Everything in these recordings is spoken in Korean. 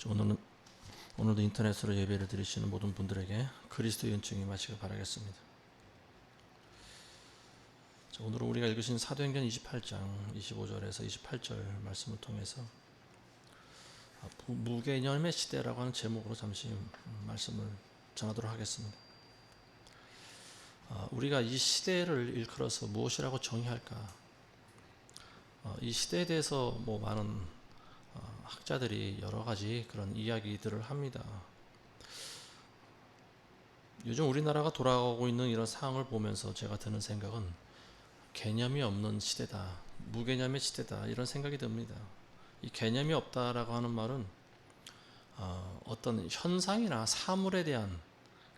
오늘도 인터넷으로 예배를 드리시는 모든 분들에게 그리스도의 은총이 마시길 바라겠습니다. 오늘은 우리가 읽으신 사도행전 28장 25절에서 28절 말씀을 통해서 무개념의 시대라고 하는 제목으로 잠시 말씀을 전하도록 하겠습니다. 우리가 이 시대를 일컬어서 무엇이라고 정의할까? 이 시대에 대해서 많은 학자들이 여러 가지 그런 이야기들을 합니다. 요즘 우리나라가 돌아가고 있는 이런 상황을 보면서 제가 드는 생각은 개념이 없는 시대다, 무개념의 시대다, 이런 생각이 듭니다. 이 개념이 없다라고 하는 말은 어떤 현상이나 사물에 대한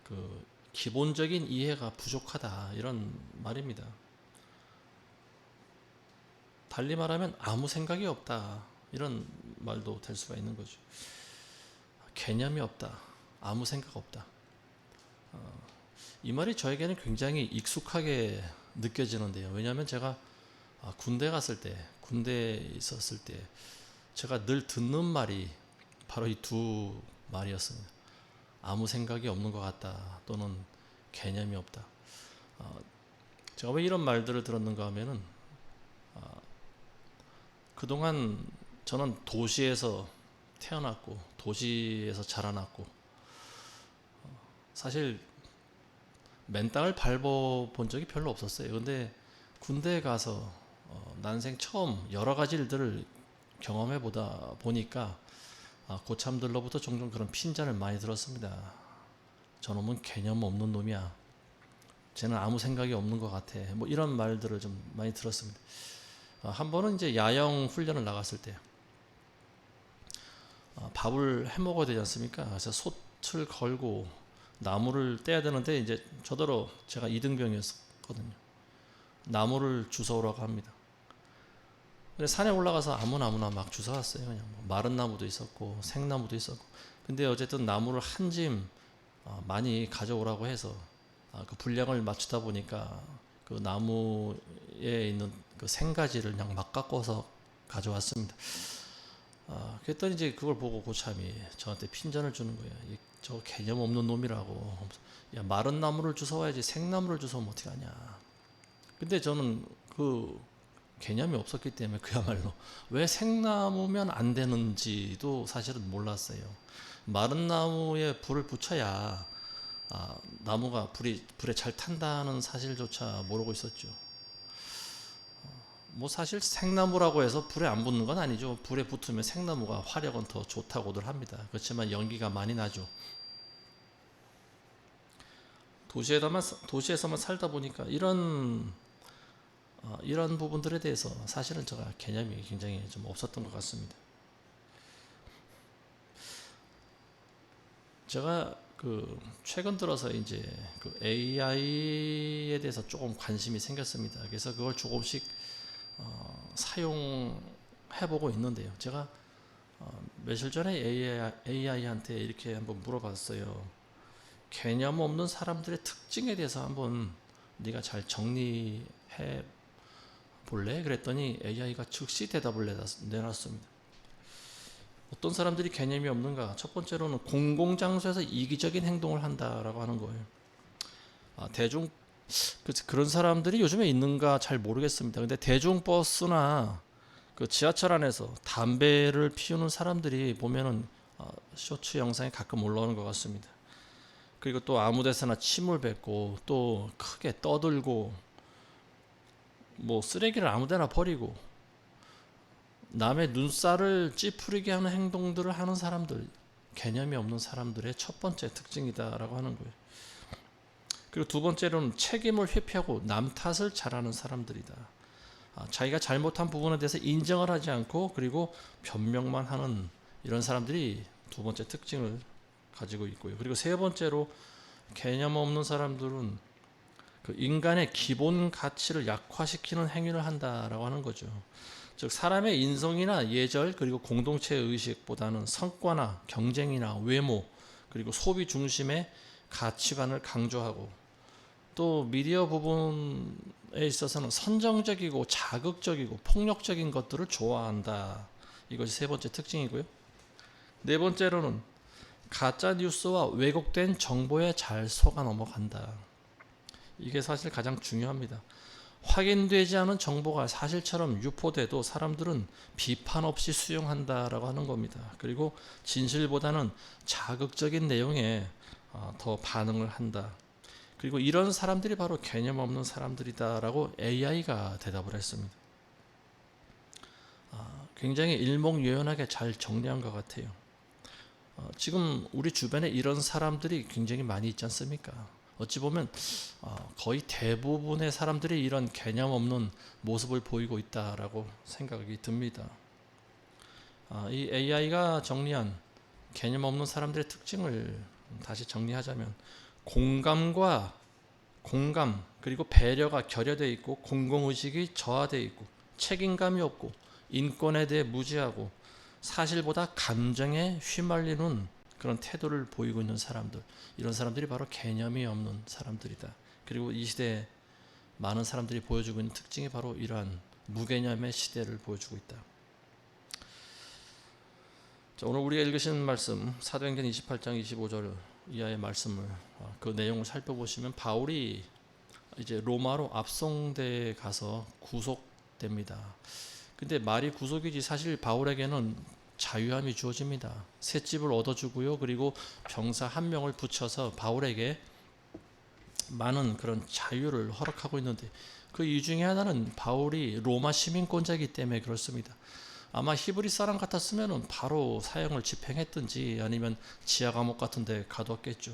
그 기본적인 이해가 부족하다, 이런 말입니다. 달리 말하면 아무 생각이 없다, 이런 말도 될 수가 있는 거죠. 개념이 없다, 아무 생각 없다. 이 말이 저에게는 굉장히 익숙하게 느껴지는데요. 왜냐하면 제가 군대에 있었을 때 제가 늘 듣는 말이 바로 이 두 말이었습니다. 아무 생각이 없는 것 같다, 또는 개념이 없다. 제가 왜 이런 말들을 들었는가 하면은 그동안 저는 도시에서 태어났고 도시에서 자라났고 사실 맨 땅을 밟아본 적이 별로 없었어요. 근데 군대에 가서 난생 처음 여러 가지 일들을 경험해 보니까 고참들로부터 종종 그런 핀잔을 많이 들었습니다. 저놈은 개념 없는 놈이야, 쟤는 아무 생각이 없는 것 같아, 이런 말들을 좀 많이 들었습니다. 한 번은 이제 야영 훈련을 나갔을 때 밥을 해 먹어야 되지 않습니까? 그래서 솥을 걸고 나무를 떼야 되는데, 이제 저더러 제가 2등병이었거든요. 나무를 주워오라고 합니다. 근데 산에 올라가서 아무나 막 주워왔어요. 그냥 마른 나무도 있었고 생나무도 있었고. 근데 어쨌든 나무를 한 짐 많이 가져오라고 해서 그 분량을 맞추다 보니까 그 나무에 있는 그 생가지를 그냥 막 깎아서 가져왔습니다. 그랬더니 이제 그걸 보고 고참이 저한테 핀잔을 주는 거예요. 저 개념 없는 놈이라고. 야, 마른 나무를 주워와야지 생나무를 주워오면 어떻게 하냐. 근데 저는 그 개념이 없었기 때문에 그야말로 왜 생나무면 안 되는지도 사실은 몰랐어요. 마른 나무에 불을 붙여야 나무가 불에 잘 탄다는 사실조차 모르고 있었죠. 사실 생나무라고 해서 불에 안 붙는 건 아니죠. 불에 붙으면 생나무가 화력은 더 좋다고들 합니다. 그렇지만 연기가 많이 나죠. 도시에서만 살다 보니까 이런 부분들에 대해서 사실은 제가 개념이 굉장히 좀 없었던 것 같습니다. 제가 최근 들어서 이제 AI에 대해서 조금 관심이 생겼습니다. 그래서 그걸 조금씩 사용해보고 있는데요. 제가 며칠 전에 AI한테 이렇게 한번 물어봤어요. 개념 없는 사람들의 특징에 대해서 한번 네가 잘 정리해 볼래? 그랬더니 AI가 즉시 대답을 내놨습니다. 어떤 사람들이 개념이 없는가? 첫 번째로는 공공장소에서 이기적인 행동을 한다라고 하는 거예요. 그런 사람들이 요즘에 있는가 잘 모르겠습니다. 근데 대중버스나 그 지하철 안에서 담배를 피우는 사람들이 보면은 쇼츠 영상에 가끔 올라오는 것 같습니다. 그리고 또 아무 데서나 침을 뱉고 또 크게 떠들고 쓰레기를 아무 데나 버리고 남의 눈살을 찌푸리게 하는 행동들을 하는 사람들, 개념이 없는 사람들의 첫 번째 특징이다라고 하는 거예요. 그리고 두 번째로는 책임을 회피하고 남 탓을 잘하는 사람들이다. 자기가 잘못한 부분에 대해서 인정을 하지 않고 그리고 변명만 하는 이런 사람들이 두 번째 특징을 가지고 있고요. 그리고 세 번째로 개념 없는 사람들은 그 인간의 기본 가치를 약화시키는 행위를 한다라고 하는 거죠. 즉 사람의 인성이나 예절 그리고 공동체 의식보다는 성과나 경쟁이나 외모 그리고 소비 중심의 가치관을 강조하고 또 미디어 부분에 있어서는 선정적이고 자극적이고 폭력적인 것들을 좋아한다. 이것이 세 번째 특징이고요. 네 번째로는 가짜 뉴스와 왜곡된 정보에 잘 속아 넘어간다. 이게 사실 가장 중요합니다. 확인되지 않은 정보가 사실처럼 유포돼도 사람들은 비판 없이 수용한다라고 하는 겁니다. 그리고 진실보다는 자극적인 내용에 더 반응을 한다. 그리고 이런 사람들이 바로 개념 없는 사람들이다라고 AI가 대답을 했습니다. 굉장히 일목요연하게 잘 정리한 것 같아요. 지금 우리 주변에 이런 사람들이 굉장히 많이 있지 않습니까? 어찌 보면 거의 대부분의 사람들이 이런 개념 없는 모습을 보이고 있다라고 생각이 듭니다. 이 AI가 정리한 개념 없는 사람들의 특징을 다시 정리하자면 공감 그리고 배려가 결여되어 있고 공공의식이 저하되어 있고 책임감이 없고 인권에 대해 무지하고 사실보다 감정에 휘말리는 그런 태도를 보이고 있는 사람들, 이런 사람들이 바로 개념이 없는 사람들이다. 그리고 이 시대에 많은 사람들이 보여주고 있는 특징이 바로 이러한 무개념의 시대를 보여주고 있다. 자, 오늘 우리가 읽으신 말씀 사도행전 28장 25절 이하의 말씀을 그 내용을 살펴보시면 바울이 이제 로마로 압송돼 가서 구속됩니다. 근데 말이 구속이지 사실 바울에게는 자유함이 주어집니다. 새 집을 얻어주고요. 그리고 병사 한 명을 붙여서 바울에게 많은 그런 자유를 허락하고 있는데 그 이유 중에 하나는 바울이 로마 시민권자이기 때문에 그렇습니다. 아마 히브리 사람 같았으면 바로 사형을 집행했든지 아니면 지하 감옥 같은 데 가뒀겠죠.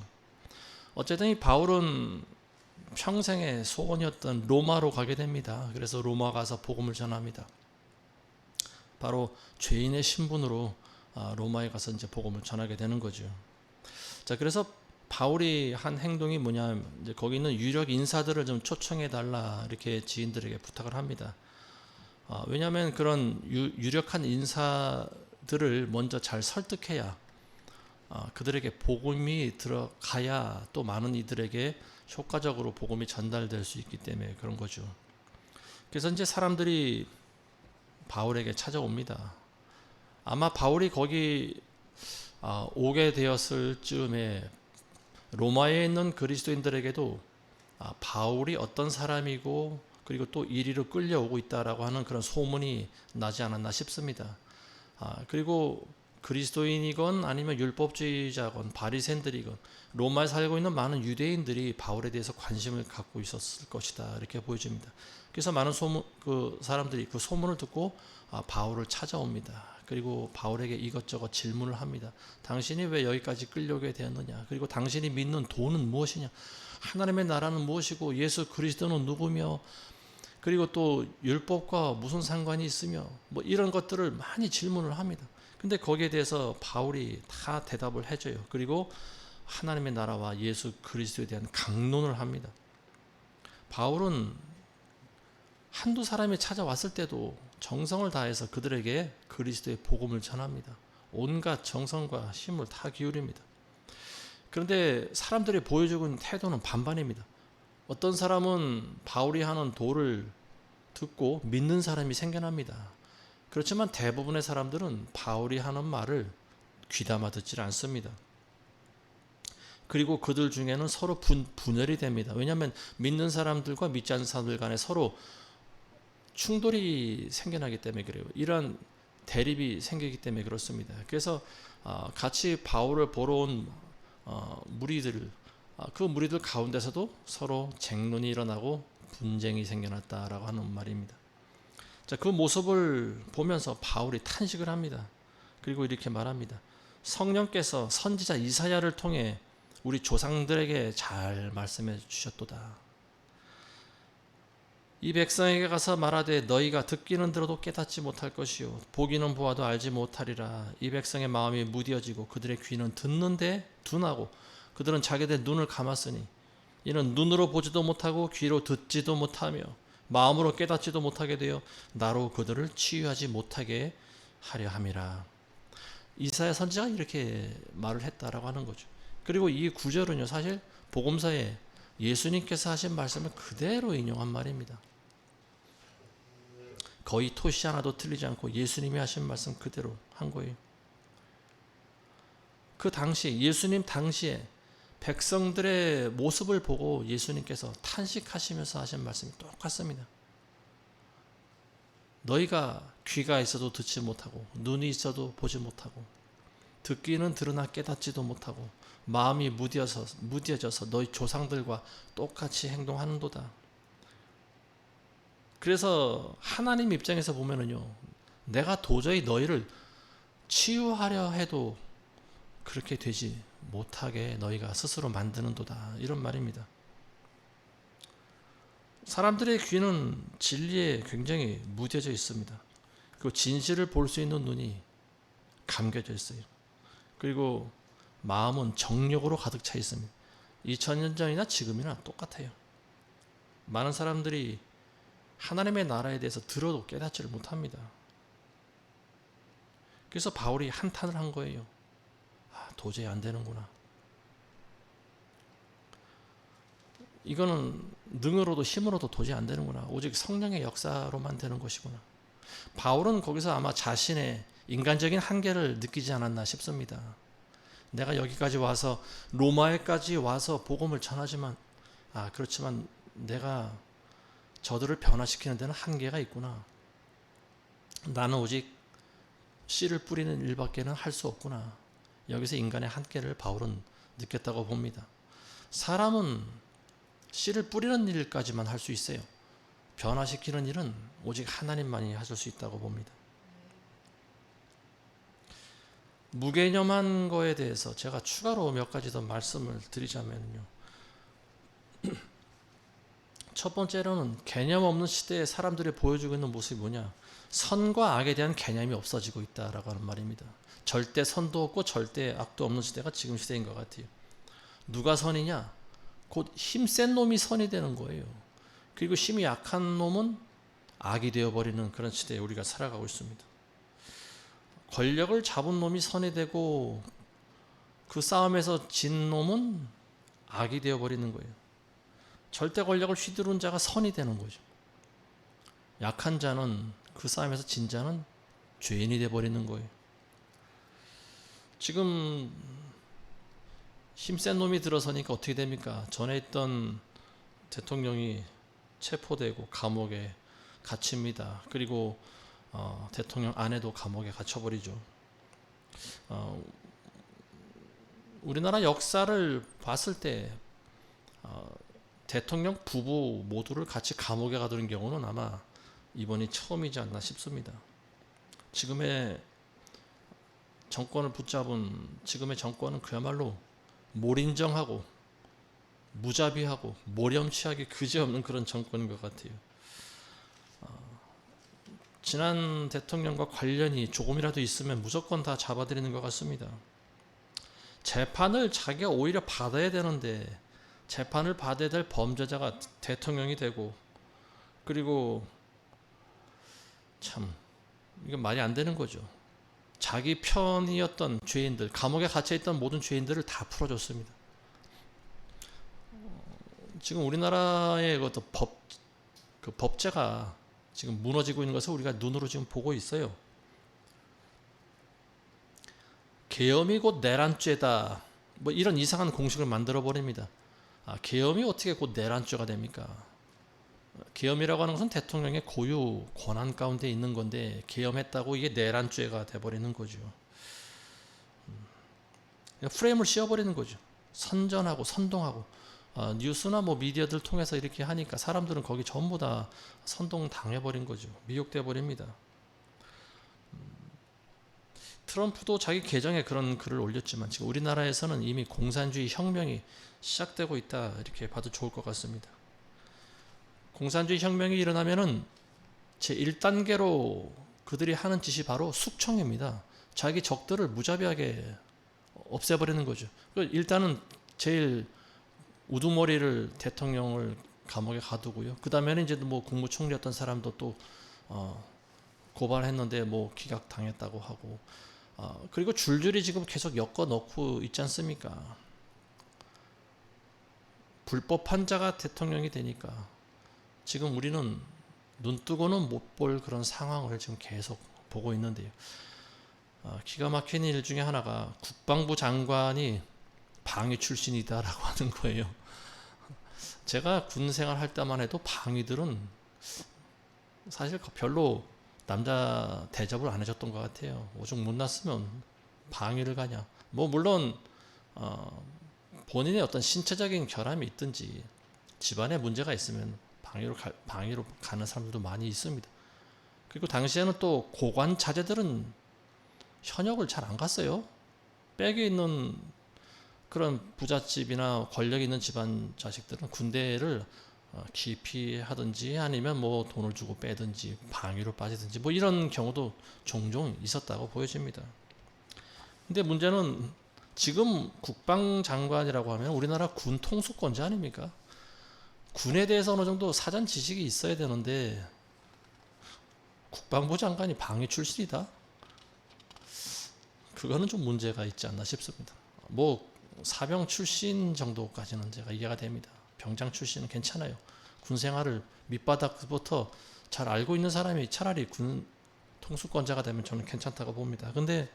어쨌든 이 바울은 평생의 소원이었던 로마로 가게 됩니다. 그래서 로마 가서 복음을 전합니다. 바로 죄인의 신분으로 로마에 가서 이제 복음을 전하게 되는 거죠. 자, 그래서 바울이 한 행동이 뭐냐면 이제 거기 있는 유력 인사들을 좀 초청해 달라 이렇게 지인들에게 부탁을 합니다. 왜냐하면 그런 유력한 인사들을 먼저 잘 설득해야 그들에게 복음이 들어가야 또 많은 이들에게 효과적으로 복음이 전달될 수 있기 때문에 그런 거죠. 그래서 이제 사람들이 바울에게 찾아옵니다. 아마 바울이 거기 오게 되었을 즈음에 로마에 있는 그리스도인들에게도 바울이 어떤 사람이고 그리고 또 이리로 끌려오고 있다라고 하는 그런 소문이 나지 않았나 싶습니다. 그리고 그리스도인이건 아니면 율법주의자건 바리새인들이건 로마에 살고 있는 많은 유대인들이 바울에 대해서 관심을 갖고 있었을 것이다 이렇게 보여집니다. 그래서 많은 사람들이 그 소문을 듣고 바울을 찾아옵니다. 그리고 바울에게 이것저것 질문을 합니다. 당신이 왜 여기까지 끌려오게 되었느냐? 그리고 당신이 믿는 도는 무엇이냐? 하나님의 나라는 무엇이고 예수 그리스도는 누구며? 그리고 또 율법과 무슨 상관이 있으며 뭐 이런 것들을 많이 질문을 합니다. 근데 거기에 대해서 바울이 다 대답을 해줘요. 그리고 하나님의 나라와 예수 그리스도에 대한 강론을 합니다. 바울은 한두 사람이 찾아왔을 때도 정성을 다해서 그들에게 그리스도의 복음을 전합니다. 온갖 정성과 힘을 다 기울입니다. 그런데 사람들이 보여주고 있는 태도는 반반입니다. 어떤 사람은 바울이 하는 도를 듣고 믿는 사람이 생겨납니다. 그렇지만 대부분의 사람들은 바울이 하는 말을 귀담아 듣질 않습니다. 그리고 그들 중에는 서로 분열이 됩니다. 왜냐하면 믿는 사람들과 믿지 않는 사람들 간에 서로 충돌이 생겨나기 때문에 그래요. 이런 대립이 생기기 때문에 그렇습니다. 그래서 같이 바울을 보러 온 무리들, 그 무리들 가운데서도 서로 쟁론이 일어나고 분쟁이 생겨났다라고 하는 말입니다. 자, 그 모습을 보면서 바울이 탄식을 합니다. 그리고 이렇게 말합니다. 성령께서 선지자 이사야를 통해 우리 조상들에게 잘 말씀해 주셨도다. 이 백성에게 가서 말하되 너희가 듣기는 들어도 깨닫지 못할 것이요 보기는 보아도 알지 못하리라. 이 백성의 마음이 무뎌지고 그들의 귀는 듣는데 둔하고 그들은 자기들 눈을 감았으니 이는 눈으로 보지도 못하고 귀로 듣지도 못하며 마음으로 깨닫지도 못하게 되어 나로 그들을 치유하지 못하게 하려 함이라. 이사야 선지자가 이렇게 말을 했다라고 하는 거죠. 그리고 이 구절은요 사실 복음서에 예수님께서 하신 말씀을 그대로 인용한 말입니다. 거의 토시 하나도 틀리지 않고 예수님이 하신 말씀 그대로 한 거예요. 그 당시 예수님 당시에 백성들의 모습을 보고 예수님께서 탄식하시면서 하신 말씀이 똑같습니다. 너희가 귀가 있어도 듣지 못하고 눈이 있어도 보지 못하고 듣기는 들으나 깨닫지도 못하고 마음이 무뎌져서 너희 조상들과 똑같이 행동하는도다. 그래서 하나님 입장에서 보면은요, 내가 도저히 너희를 치유하려 해도 그렇게 되지 못하게 너희가 스스로 만드는도다, 이런 말입니다. 사람들의 귀는 진리에 굉장히 무뎌져 있습니다. 그 진실을 볼 수 있는 눈이 감겨져 있어요. 그리고 마음은 정욕으로 가득 차 있습니다. 2000년 전이나 지금이나 똑같아요. 많은 사람들이 하나님의 나라에 대해서 들어도 깨닫지를 못합니다. 그래서 바울이 한탄을 한 거예요. 도저히 안 되는구나. 이거는 능으로도 힘으로도 도저히 안 되는구나. 오직 성령의 역사로만 되는 것이구나. 바울은 거기서 아마 자신의 인간적인 한계를 느끼지 않았나 싶습니다. 내가 여기까지 와서 로마에까지 와서 복음을 전하지만 그렇지만 내가 저들을 변화시키는 데는 한계가 있구나. 나는 오직 씨를 뿌리는 일밖에는 할 수 없구나. 여기서 인간의 한계를 바울은 느꼈다고 봅니다. 사람은 씨를 뿌리는 일까지만 할 수 있어요. 변화시키는 일은 오직 하나님만이 하실 수 있다고 봅니다. 무개념한 거에 대해서 제가 추가로 몇 가지 더 말씀을 드리자면요. 첫 번째로는 개념 없는 시대에 사람들이 보여주고 있는 모습이 뭐냐? 선과 악에 대한 개념이 없어지고 있다라고 하는 말입니다. 절대 선도 없고 절대 악도 없는 시대가 지금 시대인 것 같아요. 누가 선이냐? 곧 힘센 놈이 선이 되는 거예요. 그리고 힘이 약한 놈은 악이 되어버리는 그런 시대에 우리가 살아가고 있습니다. 권력을 잡은 놈이 선이 되고 그 싸움에서 진 놈은 악이 되어버리는 거예요. 절대 권력을 휘두른 자가 선이 되는 거죠. 약한 자는, 그 싸움에서 진 자는 죄인이 되어버리는 거예요. 지금 힘센 놈이 들어서니까 어떻게 됩니까? 전에 있던 대통령이 체포되고 감옥에 갇힙니다. 그리고 대통령 아내도 감옥에 갇혀버리죠. 우리나라 역사를 봤을 때 대통령 부부 모두를 같이 감옥에 가두는 경우는 아마 이번이 처음이지 않나 싶습니다. 지금의 정권을 붙잡은 지금의 정권은 그야말로 몰인정하고 무자비하고 모렴치하기 그지없는 그런 정권인 것 같아요. 지난 대통령과 관련이 조금이라도 있으면 무조건 다 잡아들이는 것 같습니다. 재판을 자기가 오히려 받아야 되는데 재판을 받아야 될 범죄자가 대통령이 되고, 그리고 참 이건 말이 안 되는 거죠. 자기 편이었던 죄인들, 감옥에 갇혀있던 모든 죄인들을 다 풀어줬습니다. 지금 우리나라의 그 법제가 지금 무너지고 있는 것을 우리가 눈으로 지금 보고 있어요. 계엄이 곧 내란죄다, 뭐 이런 이상한 공식을 만들어 버립니다. 계엄이 어떻게 곧 내란죄가 됩니까? 계엄이라고 하는 것은 대통령의 고유 권한 가운데 있는 건데 계엄했다고 이게 내란죄가 돼버리는 거죠. 프레임을 씌워버리는 거죠. 선전하고 선동하고 뉴스나 뭐 미디어들 통해서 이렇게 하니까 사람들은 거기 전부 다 선동 당해버린 거죠. 미혹돼 버립니다. 트럼프도 자기 계정에 그런 글을 올렸지만 지금 우리나라에서는 이미 공산주의 혁명이 시작되고 있다, 이렇게 봐도 좋을 것 같습니다. 공산주의 혁명이 일어나면은 제1단계로 그들이 하는 짓이 바로 숙청입니다. 자기 적들을 무자비하게 없애버리는 거죠. 일단은 제일 우두머리를 대통령을 감옥에 가두고요. 그 다음에는 이제 뭐 국무총리였던 사람도 또 고발했는데 뭐 기각당했다고 하고, 그리고 줄줄이 지금 계속 엮어 넣고 있지 않습니까? 불법한 자가 대통령이 되니까 지금 우리는 눈 뜨고는 못 볼 그런 상황을 지금 계속 보고 있는데요. 기가 막힌 일 중에 하나가 국방부 장관이 방위 출신이다라고 하는 거예요. 제가 군 생활할 때만 해도 방위들은 사실 별로 남자 대접을 안 해줬던 것 같아요. 오죽 못났으면 방위를 가냐. 뭐 물론 본인의 어떤 신체적인 결함이 있든지 집안에 문제가 있으면 방위로 가는 사람들도 많이 있습니다. 그리고 당시에는 또 고관 자제들은 현역을 잘 안 갔어요. 백에 있는 그런 부잣집이나 권력 있는 집안 자식들은 군대를 기피하든지 아니면 뭐 돈을 주고 빼든지 방위로 빠지든지 뭐 이런 경우도 종종 있었다고 보여집니다. 근데 문제는 지금 국방장관이라고 하면 우리나라 군 통수권자 아닙니까? 군에 대해서 어느 정도 사전 지식이 있어야 되는데 국방부 장관이 방위 출신이다? 그거는 좀 문제가 있지 않나 싶습니다. 뭐 사병 출신 정도까지는 제가 이해가 됩니다. 병장 출신은 괜찮아요. 군 생활을 밑바닥부터 잘 알고 있는 사람이 차라리 군 통수권자가 되면 저는 괜찮다고 봅니다. 근데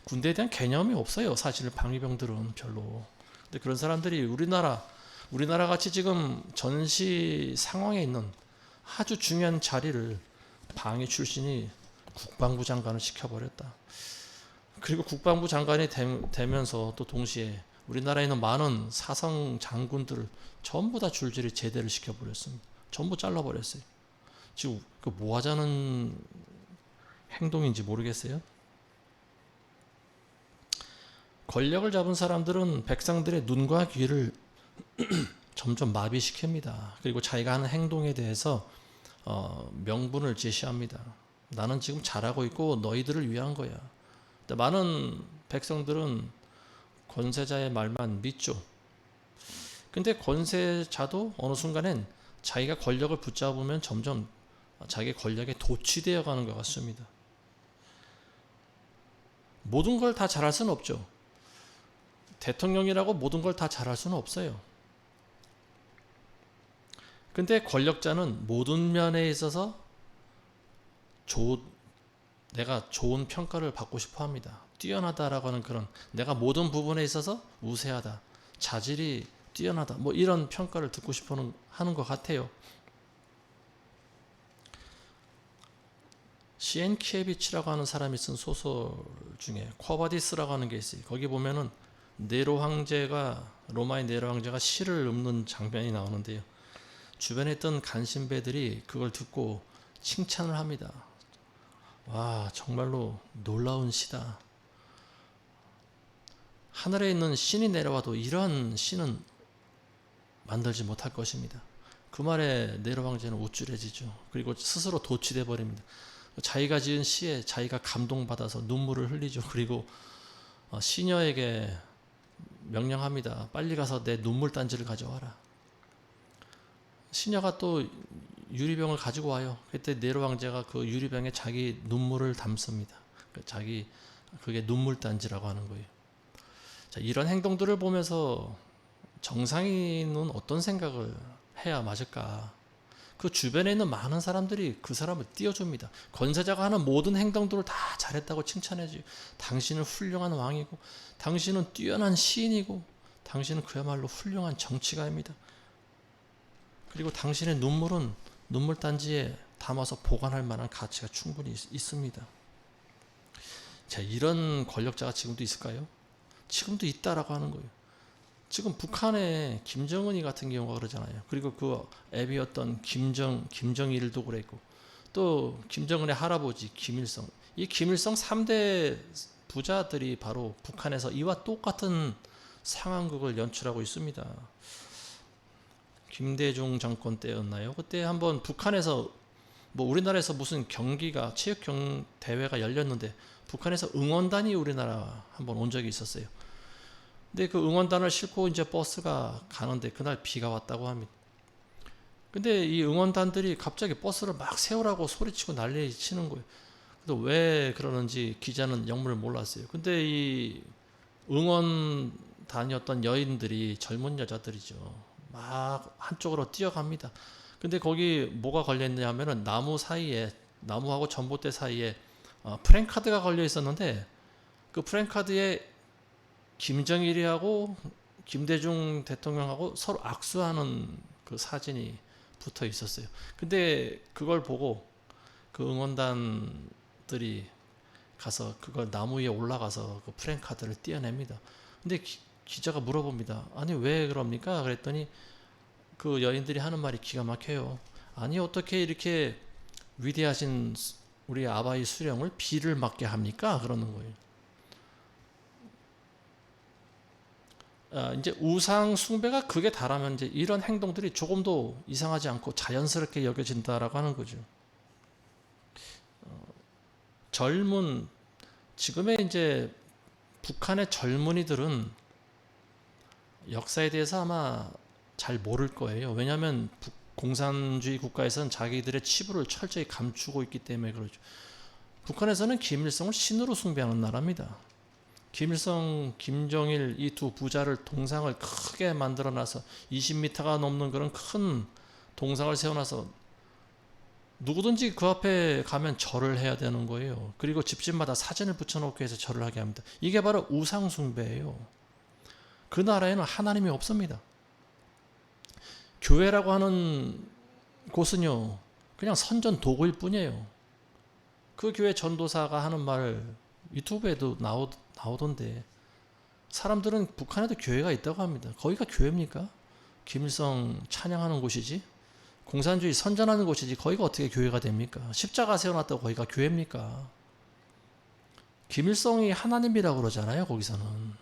군대에 대한 개념이 없어요. 사실 방위병들은 별로. 근데 그런 사람들이 우리나라 같이 지금 전시 상황에 있는 아주 중요한 자리를 방위 출신이 국방부 장관을 시켜버렸다. 그리고 국방부 장관이 되면서 또 동시에 우리나라에 있는 많은 사성 장군들을 전부 다 줄줄이 제대를 시켜버렸습니다. 전부 잘라버렸어요. 지금 뭐 하자는 행동인지 모르겠어요. 권력을 잡은 사람들은 백성들의 눈과 귀를 점점 마비시킵니다. 그리고 자기가 하는 행동에 대해서 명분을 제시합니다. 나는 지금 잘하고 있고 너희들을 위한 거야. 근데 많은 백성들은 권세자의 말만 믿죠. 근데 권세자도 어느 순간엔 자기가 권력을 붙잡으면 점점 자기 권력에 도취되어 가는 것 같습니다. 모든 걸 다 잘할 수는 없죠. 대통령이라고 모든 걸 다 잘할 수는 없어요. 근데 권력자는 모든 면에 있어서 내가 좋은 평가를 받고 싶어 합니다. 뛰어나다라고 하는 그런, 내가 모든 부분에 있어서 우세하다, 자질이 뛰어나다, 뭐 이런 평가를 듣고 싶어 하는 것 같아요. 시엔키에비치라고 하는 사람이 쓴 소설 중에 쿼바디스라고 하는 게 있어요. 거기 보면은 로마의 네로 황제가 시를 읊는 장면이 나오는데요. 주변에 있던 간신배들이 그걸 듣고 칭찬을 합니다. 와, 정말로 놀라운 시다. 하늘에 있는 신이 내려와도 이러한 시는 만들지 못할 것입니다. 그 말에 네로 황제는 우쭐해지죠. 그리고 스스로 도취돼 버립니다. 자기가 지은 시에 자기가 감동받아서 눈물을 흘리죠. 그리고 시녀에게 명령합니다. 빨리 가서 내 눈물 단지를 가져와라. 시녀가 또 유리병을 가지고 와요. 그때 네로 황제가 그 유리병에 자기 눈물을 담습니다. 그게 눈물 단지라고 하는 거예요. 자, 이런 행동들을 보면서 정상인은 어떤 생각을 해야 맞을까? 그 주변에 있는 많은 사람들이 그 사람을 띄워줍니다. 권세자가 하는 모든 행동들을 다 잘했다고 칭찬해줘요. 당신은 훌륭한 왕이고, 당신은 뛰어난 시인이고, 당신은 그야말로 훌륭한 정치가입니다. 그리고 당신의 눈물은 눈물단지에 담아서 보관할 만한 가치가 충분히 있습니다. 자, 이런 권력자가 지금도 있을까요? 지금도 있다라고 하는 거예요. 지금 북한의 김정은이 같은 경우가 그러잖아요. 그리고 그 애비였던 김정일도 그랬고, 또 김정은의 할아버지 김일성, 이 김일성 3대 부자들이 바로 북한에서 이와 똑같은 상황극을 연출하고 있습니다. 김대중 정권 때였나요? 그때 한번 북한에서 뭐 우리나라에서 무슨 경기가 체육 대회가 열렸는데 북한에서 응원단이 우리나라 한번 온 적이 있었어요. 근데 그 응원단을 싣고 이제 버스가 가는데 그날 비가 왔다고 합니다. 근데 이 응원단들이 갑자기 버스를 막 세우라고 소리치고 난리 치는 거예요. 근데 왜 그러는지 기자는 영문을 몰랐어요. 근데 이 응원단이었던 여인들이 젊은 여자들이죠. 막 한쪽으로 뛰어갑니다. 근데 거기 뭐가 걸려있냐 하면은 나무하고 전봇대 사이에 프랭카드가 걸려 있었는데 그 프랭카드에 김정일이하고 김대중 대통령하고 서로 악수하는 그 사진이 붙어 있었어요. 근데 그걸 보고 그 응원단들이 가서 그걸 나무 위에 올라가서 그 프랭카드를 띄어냅니다. 근데 기자가 물어봅니다. 아니 왜 그럽니까? 그랬더니 그 여인들이 하는 말이 기가 막혀요. 아니 어떻게 이렇게 위대하신 우리 아바이 수령을 비를 맞게 합니까? 그러는 거예요. 이제 우상 숭배가 극에 달하면 이제 이런 행동들이 조금도 이상하지 않고 자연스럽게 여겨진다라고 하는 거죠. 지금의 이제 북한의 젊은이들은 역사에 대해서 아마 잘 모를 거예요. 왜냐하면 공산주의 국가에서는 자기들의 치부를 철저히 감추고 있기 때문에 그러죠. 북한에서는 김일성을 신으로 숭배하는 나라입니다. 김일성, 김정일 이 두 부자를 동상을 크게 만들어놔서 20m가 넘는 그런 큰 동상을 세워놔서 누구든지 그 앞에 가면 절을 해야 되는 거예요. 그리고 집집마다 사진을 붙여놓고 해서 절을 하게 합니다. 이게 바로 우상 숭배예요. 그 나라에는 하나님이 없습니다. 교회라고 하는 곳은요, 그냥 선전 도구일 뿐이에요. 그 교회 전도사가 하는 말 유튜브에도 나오던데 사람들은 북한에도 교회가 있다고 합니다. 거기가 교회입니까? 김일성 찬양하는 곳이지, 공산주의 선전하는 곳이지, 거기가 어떻게 교회가 됩니까? 십자가 세워놨다고 거기가 교회입니까? 김일성이 하나님이라고 그러잖아요, 거기서는.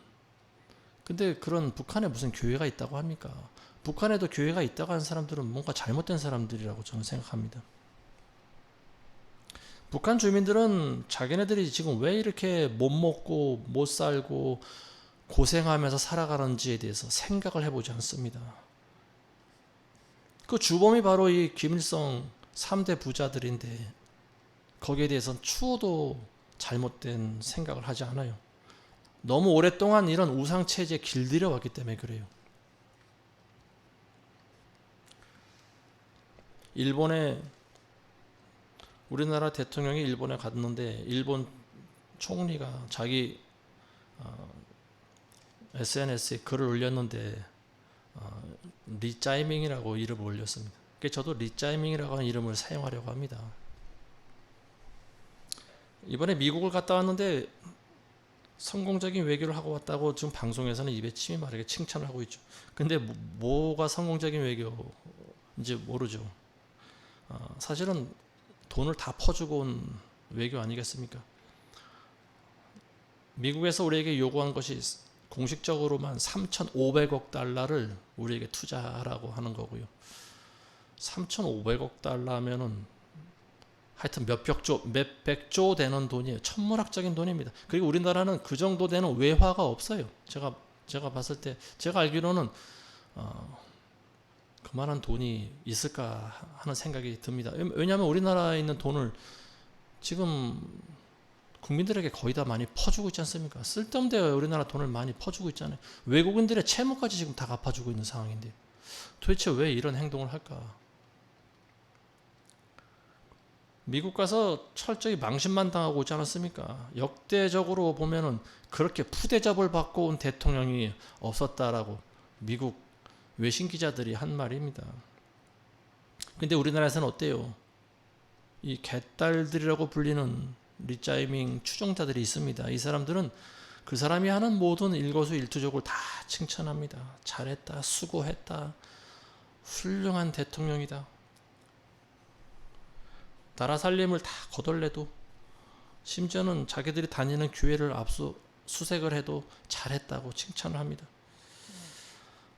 근데 그런 북한에 무슨 교회가 있다고 합니까? 북한에도 교회가 있다고 하는 사람들은 뭔가 잘못된 사람들이라고 저는 생각합니다. 북한 주민들은 자기네들이 지금 왜 이렇게 못 먹고 못 살고 고생하면서 살아가는지에 대해서 생각을 해보지 않습니다. 그 주범이 바로 이 김일성 3대 부자들인데 거기에 대해서는 추호도 잘못된 생각을 하지 않아요. 너무 오랫동안 이런 우상체제에 길들여 왔기 때문에 그래요. 일본에 우리나라 대통령이 일본에 갔는데 일본 총리가 자기 SNS에 글을 올렸는데 리짜이밍이라고 이름을 올렸습니다. 저도 리짜이밍이라고 하는 이름을 사용하려고 합니다. 이번에 미국을 갔다 왔는데 성공적인 외교를 하고 왔다고 지금 방송에서는 입에 침이 마르게 칭찬을 하고 있죠. 근데 뭐가 성공적인 외교인지 모르죠. 사실은 돈을 다 퍼주고 온 외교 아니겠습니까? 미국에서 우리에게 요구한 것이 공식적으로만 3,500억 달러를 우리에게 투자하라고 하는 거고요. 3,500억 달러면은 하여튼 몇백조 되는 돈이에요. 천문학적인 돈입니다. 그리고 우리나라는 그 정도 되는 외화가 없어요. 제가 봤을 때, 제가 알기로는 그만한 돈이 있을까 하는 생각이 듭니다. 왜냐하면 우리나라에 있는 돈을 지금 국민들에게 거의 다 많이 퍼주고 있지 않습니까? 쓸데없는 데 우리나라 돈을 많이 퍼주고 있잖아요. 외국인들의 채무까지 지금 다 갚아주고 있는 상황인데 도대체 왜 이런 행동을 할까? 미국 가서 철저히 망신만 당하고 오지 않았습니까? 역대적으로 보면은 그렇게 푸대접을 받고 온 대통령이 없었다라고 미국 외신 기자들이 한 말입니다. 근데 우리나라에서는 어때요? 이 개딸들이라고 불리는 리짜이밍 추종자들이 있습니다. 이 사람들은 그 사람이 하는 모든 일거수일투족을 다 칭찬합니다. 잘했다, 수고했다, 훌륭한 대통령이다. 나라 살림을 다 거덜내도, 심지어는 자기들이 다니는 교회를 압수수색을 해도 잘했다고 칭찬을 합니다.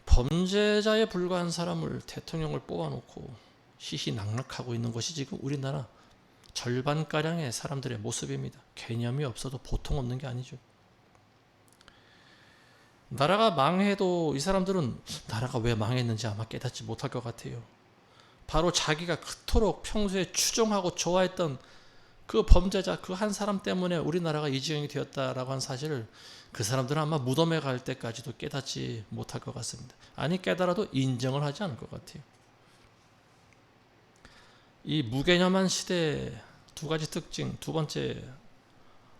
범죄자에 불과한 사람을 대통령을 뽑아놓고 희희낙낙하고 있는 것이 지금 우리나라 절반가량의 사람들의 모습입니다. 개념이 없어도 보통 없는 게 아니죠. 나라가 망해도 이 사람들은 나라가 왜 망했는지 아마 깨닫지 못할 것 같아요. 바로 자기가 그토록 평소에 추종하고 좋아했던 그 범죄자, 그 한 사람 때문에 우리나라가 이 지경이 되었다라고 하는 사실을 그 사람들은 아마 무덤에 갈 때까지도 깨닫지 못할 것 같습니다. 아니, 깨달아도 인정을 하지 않을 것 같아요. 이 무개념한 시대의 두 가지 특징, 두 번째,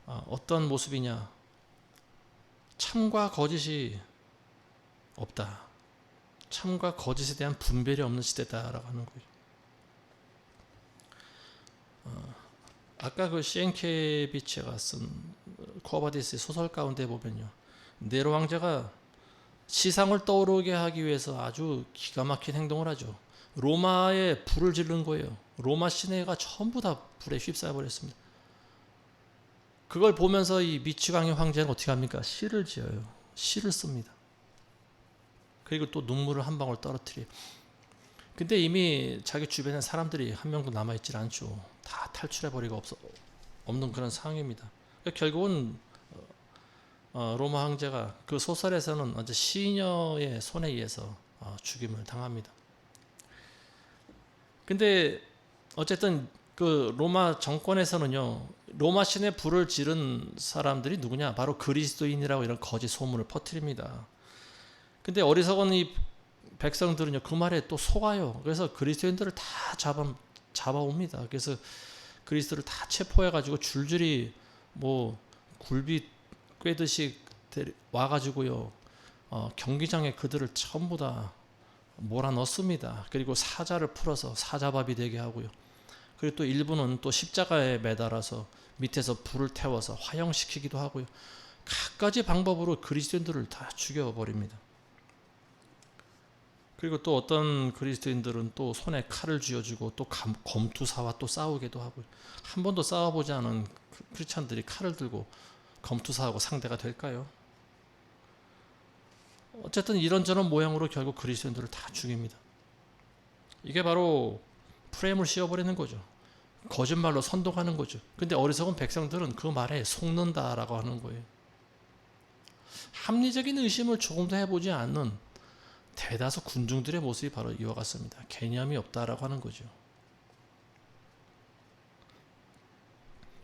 어떤 모습이냐? 참과 거짓이 없다. 참과 거짓에 대한 분별이 없는 시대다라고 하는 거예요. 아까 그 시엔케비치가 쓴 쿠어바디스의 소설 가운데 보면요, 네로 왕자가 시상을 떠오르게 하기 위해서 아주 기가 막힌 행동을 하죠. 로마에 불을 지른 거예요. 로마 시내가 전부 다 불에 휩싸여 버렸습니다. 그걸 보면서 이 미치광이 황제는 어떻게 합니까? 시를 지어요. 시를 씁니다. 그리고 또 눈물을 한 방울 떨어뜨려요. 근데 이미 자기 주변에 사람들이 한 명도 남아있질 않죠. 다 탈출해버리고 없는 그런 상황입니다. 결국은 로마 황제가 그 소설에서는 언제 시녀의 손에 의해서 죽임을 당합니다. 근데 어쨌든 그 로마 정권에서는요, 로마 신에 불을 지른 사람들이 누구냐? 바로 그리스도인이라고 이런 거짓 소문을 퍼뜨립니다. 근데 어리석은 이 백성들은요, 그 말에 또 속아요. 그래서 그리스도인들을 다 잡아옵니다. 그래서 그리스도를 다 체포해가지고 줄줄이 뭐 굴비 꿰듯이 와가지고요, 경기장에 그들을 전부 다 몰아넣습니다. 그리고 사자를 풀어서 사자밥이 되게 하고요. 그리고 또 일부는 또 십자가에 매달아서 밑에서 불을 태워서 화형시키기도 하고요. 갖가지 방법으로 그리스도인들을 다 죽여버립니다. 그리고 또 어떤 그리스도인들은 또 손에 칼을 쥐어주고 또 검투사와 또 싸우기도 하고요. 한 번도 싸워보지 않은 크리스찬들이 칼을 들고 검투사하고 상대가 될까요? 어쨌든 이런저런 모양으로 결국 그리스도인들을 다 죽입니다. 이게 바로 프레임을 씌워버리는 거죠. 거짓말로 선동하는 거죠. 근데 어리석은 백성들은 그 말에 속는다라고 하는 거예요. 합리적인 의심을 조금도 해보지 않는 대다수 군중들의 모습이 바로 이와 같습니다. 개념이 없다라고 하는 거죠.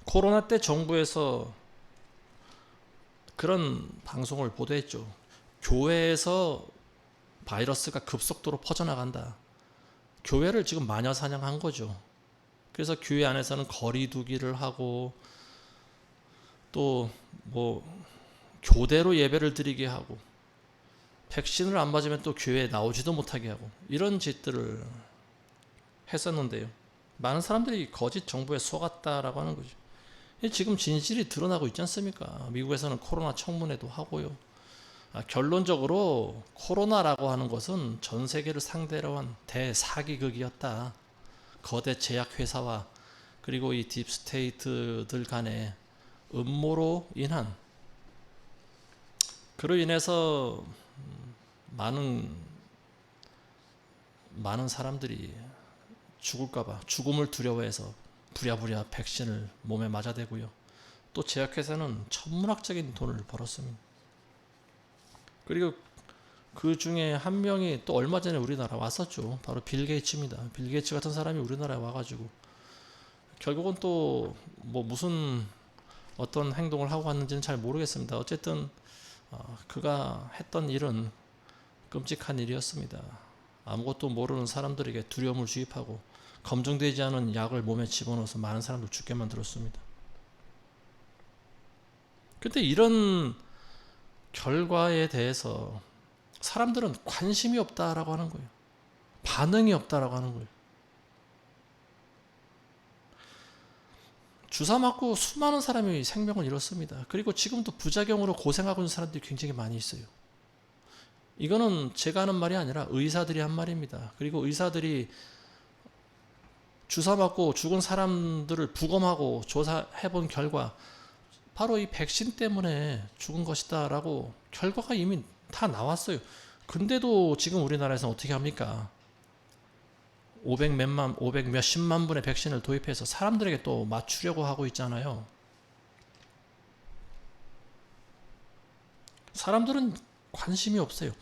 코로나 때 정부에서 그런 방송을 보도했죠. 교회에서 바이러스가 급속도로 퍼져나간다. 교회를 지금 마녀 사냥한 거죠. 그래서 교회 안에서는 거리 두기를 하고 또 뭐 교대로 예배를 드리게 하고 백신을 안 맞으면 또 교회에 나오지도 못하게 하고 이런 짓들을 했었는데요. 많은 사람들이 거짓 정부에 속았다라고 하는 거죠. 지금 진실이 드러나고 있지 않습니까? 미국에서는 코로나 청문회도 하고요. 결론적으로 코로나라고 하는 것은 전 세계를 상대로 한 대사기극이었다. 거대 제약회사와 그리고 이 딥스테이트들 간의 음모로 인한, 그로 인해서 많은 사람들이 죽을까봐 죽음을 두려워해서 부랴부랴 백신을 몸에 맞아대고요. 또 제약회사는 천문학적인 돈을 벌었습니다. 그리고 그 중에 한 명이 또 얼마 전에 우리나라 왔었죠. 바로 빌 게이츠입니다. 빌 게이츠 같은 사람이 우리나라에 와가지고 결국은 또 뭐 무슨 어떤 행동을 하고 왔는지는 잘 모르겠습니다. 어쨌든 그가 했던 일은 끔찍한 일이었습니다. 아무것도 모르는 사람들에게 두려움을 주입하고 검증되지 않은 약을 몸에 집어넣어서 많은 사람들 죽게 만들었습니다. 근데 이런 결과에 대해서 사람들은 관심이 없다라고 하는 거예요. 반응이 없다라고 하는 거예요. 주사 맞고 수많은 사람이 생명을 잃었습니다. 그리고 지금도 부작용으로 고생하고 있는 사람들이 굉장히 많이 있어요. 이거는 제가 하는 말이 아니라 의사들이 한 말입니다. 그리고 의사들이 주사 맞고 죽은 사람들을 부검하고 조사해 본 결과 바로 이 백신 때문에 죽은 것이다 라고 결과가 이미 다 나왔어요. 근데도 지금 우리나라에서는 어떻게 합니까? 500 몇십만 분의 백신을 도입해서 사람들에게 또 맞추려고 하고 있잖아요. 사람들은 관심이 없어요.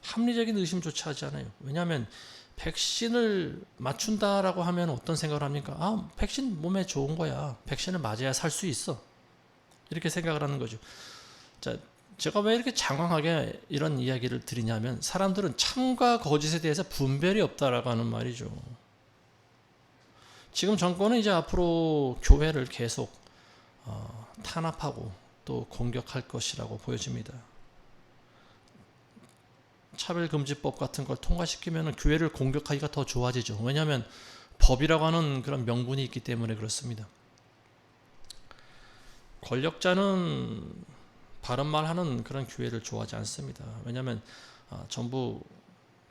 합리적인 의심조차 하지 않아요. 왜냐하면 백신을 맞춘다라고 하면 어떤 생각을 합니까? 백신 몸에 좋은 거야. 백신을 맞아야 살 수 있어. 이렇게 생각을 하는 거죠. 자, 제가 왜 이렇게 장황하게 이런 이야기를 드리냐면 사람들은 참과 거짓에 대해서 분별이 없다라고 하는 말이죠. 지금 정권은 이제 앞으로 교회를 계속 탄압하고 또 공격할 것이라고 보여집니다. 차별금지법 같은 걸 통과시키면 교회를 공격하기가 더 좋아지죠. 왜냐하면 법이라고 하는 그런 명분이 있기 때문에 그렇습니다. 권력자는 바른 말 하는 그런 교회를 좋아하지 않습니다. 왜냐하면 전부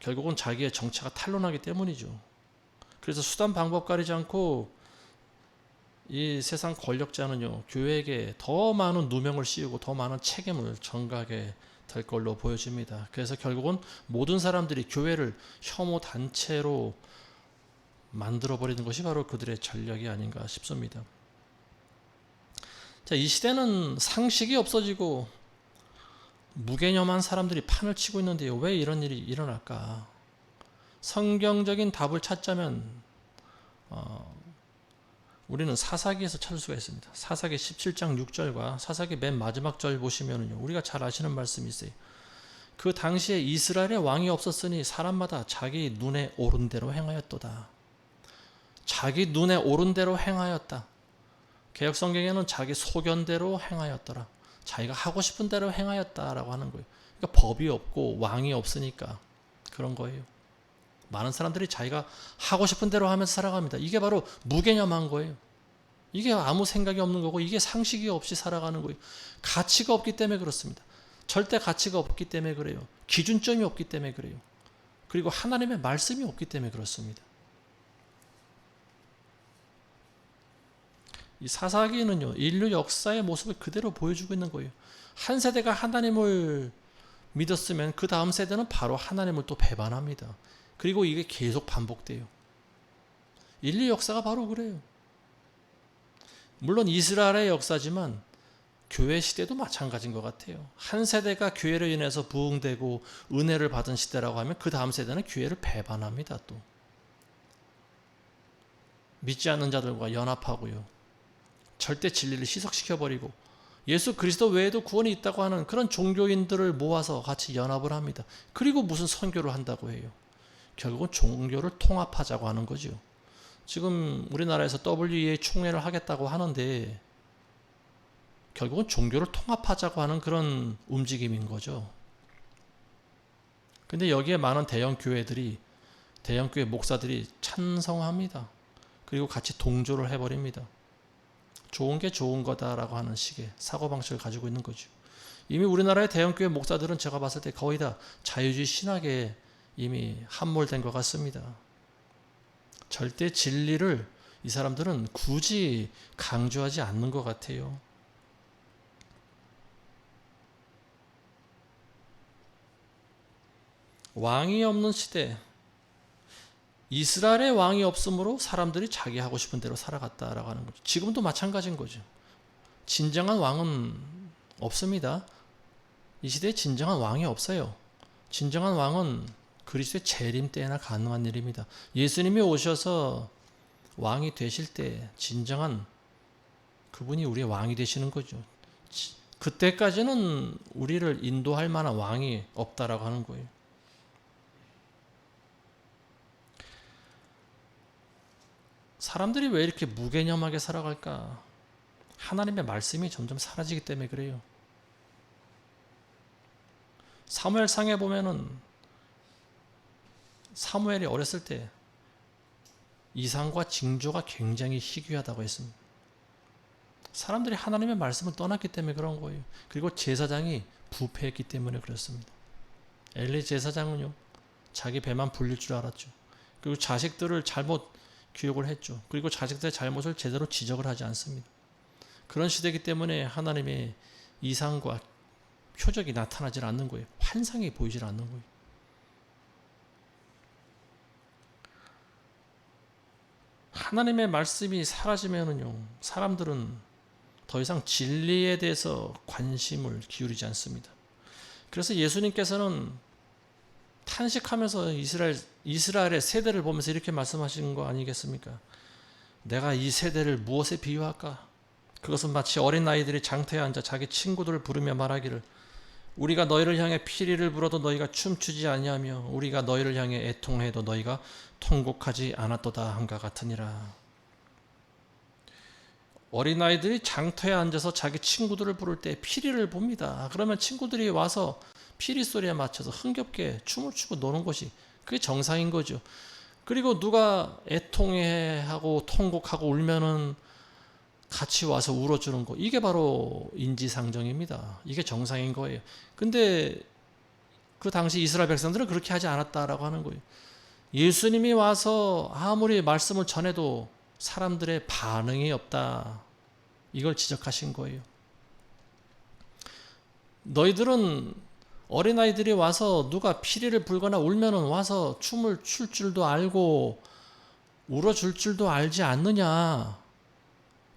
결국은 자기의 정체가 탄로나기 때문이죠. 그래서 수단 방법 가리지 않고 이 세상 권력자는요, 교회에게 더 많은 누명을 씌우고 더 많은 책임을 전가하게 될 걸로 보여집니다. 그래서 결국은 모든 사람들이 교회를 혐오 단체로 만들어버리는 것이 바로 그들의 전략이 아닌가 싶습니다. 자, 이 시대는 상식이 없어지고 무개념한 사람들이 판을 치고 있는데요. 왜 이런 일이 일어날까? 성경적인 답을 찾자면 우리는 사사기에서 찾을 수가 있습니다. 사사기 17장 6절과 사사기 맨 마지막 절 보시면요, 우리가 잘 아시는 말씀이 있어요. 그 당시에 이스라엘에 왕이 없었으니 사람마다 자기 눈에 오른 대로 행하였도다. 자기 눈에 오른 대로 행하였다. 개역성경에는 자기 소견대로 행하였더라. 자기가 하고 싶은 대로 행하였다라고 하는 거예요. 그러니까 법이 없고 왕이 없으니까 그런 거예요. 많은 사람들이 자기가 하고 싶은 대로 하면서 살아갑니다. 이게 바로 무개념한 거예요. 이게 아무 생각이 없는 거고, 이게 상식이 없이 살아가는 거예요. 가치가 없기 때문에 그렇습니다. 절대 가치가 없기 때문에 그래요. 기준점이 없기 때문에 그래요. 그리고 하나님의 말씀이 없기 때문에 그렇습니다. 이 사사기는요, 인류 역사의 모습을 그대로 보여주고 있는 거예요. 한 세대가 하나님을 믿었으면 그 다음 세대는 바로 하나님을 또 배반합니다. 그리고 이게 계속 반복돼요. 인류 역사가 바로 그래요. 물론 이스라엘의 역사지만 교회 시대도 마찬가지인 것 같아요. 한 세대가 교회로 인해서 부흥되고 은혜를 받은 시대라고 하면 그 다음 세대는 교회를 배반합니다. 또 믿지 않는 자들과 연합하고요, 절대 진리를 희석시켜버리고 예수 그리스도 외에도 구원이 있다고 하는 그런 종교인들을 모아서 같이 연합을 합니다. 그리고 무슨 선교를 한다고 해요. 결국은 종교를 통합하자고 하는 거죠. 지금 우리나라에서 WEA 총회를 하겠다고 하는데 결국은 종교를 통합하자고 하는 그런 움직임인 거죠. 근데 여기에 많은 대형교회 목사들이 찬성합니다. 그리고 같이 동조를 해버립니다. 좋은 게 좋은 거다라고 하는 식의 사고방식을 가지고 있는 거죠. 이미 우리나라의 대형교회 목사들은 제가 봤을 때 거의 다 자유주의 신학에 이미 함몰된 것 같습니다. 절대 진리를 이 사람들은 굳이 강조하지 않는 것 같아요. 왕이 없는 시대, 이스라엘의 왕이 없으므로 사람들이 자기 하고 싶은 대로 살아갔다라고 하는 거죠. 지금도 마찬가지인 거죠. 진정한 왕은 없습니다. 이 시대에 진정한 왕이 없어요. 진정한 왕은 그리스도의 재림 때나 가능한 일입니다. 예수님이 오셔서 왕이 되실 때 진정한 그분이 우리의 왕이 되시는 거죠. 그때까지는 우리를 인도할 만한 왕이 없다라고 하는 거예요. 사람들이 왜 이렇게 무개념하게 살아갈까? 하나님의 말씀이 점점 사라지기 때문에 그래요. 사무엘상에 보면은 사무엘이 어렸을 때 이상과 징조가 굉장히 희귀하다고 했습니다. 사람들이 하나님의 말씀을 떠났기 때문에 그런 거예요. 그리고 제사장이 부패했기 때문에 그렇습니다. 엘리 제사장은요, 자기 배만 불릴 줄 알았죠. 그리고 자식들을 잘못 교육을 했죠. 그리고 자식들의 잘못을 제대로 지적을 하지 않습니다. 그런 시대이기 때문에 하나님의 이상과 표적이 나타나질 않는 거예요. 환상이 보이질 않는 거예요. 하나님의 말씀이 사라지면은요, 사람들은 더 이상 진리에 대해서 관심을 기울이지 않습니다. 그래서 예수님께서는 탄식하면서 이스라엘의 세대를 보면서 이렇게 말씀하시는 거 아니겠습니까? 내가 이 세대를 무엇에 비유할까? 그것은 마치 어린 아이들이 장터에 앉아 자기 친구들을 부르며 말하기를, 우리가 너희를 향해 피리를 불어도 너희가 춤추지 아니하며 우리가 너희를 향해 애통해도 너희가 통곡하지 않았도다 함과 같으니라. 어린아이들이 장터에 앉아서 자기 친구들을 부를 때 피리를 봅니다. 그러면 친구들이 와서 피리 소리에 맞춰서 흥겹게 춤을 추고 노는 것이 그게 정상인 거죠. 그리고 누가 애통해하고 통곡하고 울면은 같이 와서 울어주는 거, 이게 바로 인지상정입니다. 이게 정상인 거예요. 근데 그 당시 이스라엘 백성들은 그렇게 하지 않았다라고 하는 거예요. 예수님이 와서 아무리 말씀을 전해도 사람들의 반응이 없다. 이걸 지적하신 거예요. 너희들은 어린아이들이 와서 누가 피리를 불거나 울면은 와서 춤을 출 줄도 알고 울어줄 줄도 알지 않느냐.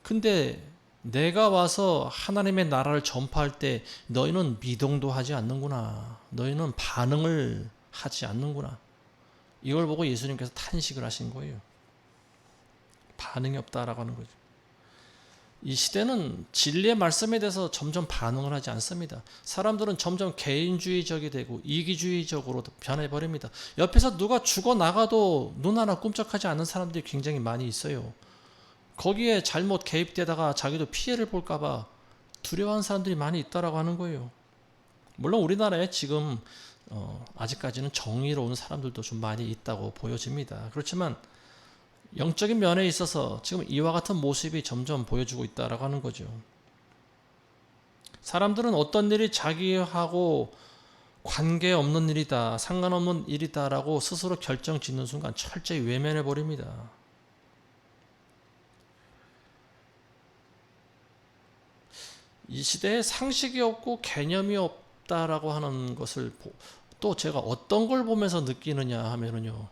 근데 내가 와서 하나님의 나라를 전파할 때 너희는 미동도 하지 않는구나. 너희는 반응을 하지 않는구나. 이걸 보고 예수님께서 탄식을 하신 거예요. 반응이 없다라고 하는 거죠. 이 시대는 진리의 말씀에 대해서 점점 반응을 하지 않습니다. 사람들은 점점 개인주의적이 되고 이기주의적으로 변해버립니다. 옆에서 누가 죽어나가도 눈 하나 꼼짝하지 않는 사람들이 굉장히 많이 있어요. 거기에 잘못 개입되다가 자기도 피해를 볼까봐 두려워하는 사람들이 많이 있다라고 하는 거예요. 물론 우리나라에 지금 아직까지는 정의로운 사람들도 좀 많이 있다고 보여집니다. 그렇지만 영적인 면에 있어서 지금 이와 같은 모습이 점점 보여주고 있다라고 하는 거죠. 사람들은 어떤 일이 자기하고 관계없는 일이다, 상관없는 일이다라고 스스로 결정 짓는 순간 철저히 외면해 버립니다. 이 시대에 상식이 없고 개념이 없다라고 하는 것을 또 제가 어떤 걸 보면서 느끼느냐 하면은요,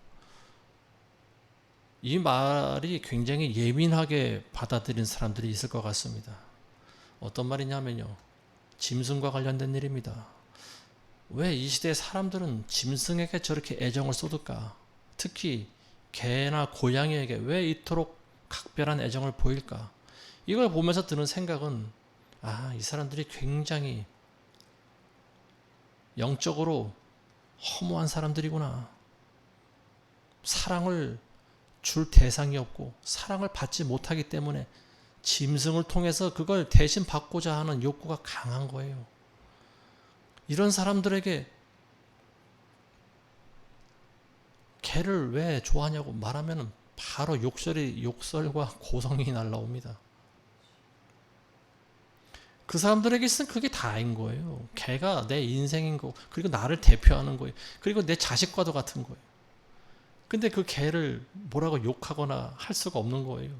이 말이 굉장히 예민하게 받아들인 사람들이 있을 것 같습니다. 어떤 말이냐면요, 짐승과 관련된 일입니다. 왜 이 시대의 사람들은 짐승에게 저렇게 애정을 쏟을까? 특히 개나 고양이에게 왜 이토록 각별한 애정을 보일까? 이걸 보면서 드는 생각은, 이 사람들이 굉장히 영적으로 허무한 사람들이구나. 사랑을 줄 대상이 없고 사랑을 받지 못하기 때문에 짐승을 통해서 그걸 대신 받고자 하는 욕구가 강한 거예요. 이런 사람들에게 개를 왜 좋아하냐고 말하면 바로 욕설과 고성이 날라옵니다. 그 사람들에게 있으면 그게 다인 거예요. 개가 내 인생인 거고, 그리고 나를 대표하는 거예요. 그리고 내 자식과도 같은 거예요. 근데 그 개를 뭐라고 욕하거나 할 수가 없는 거예요.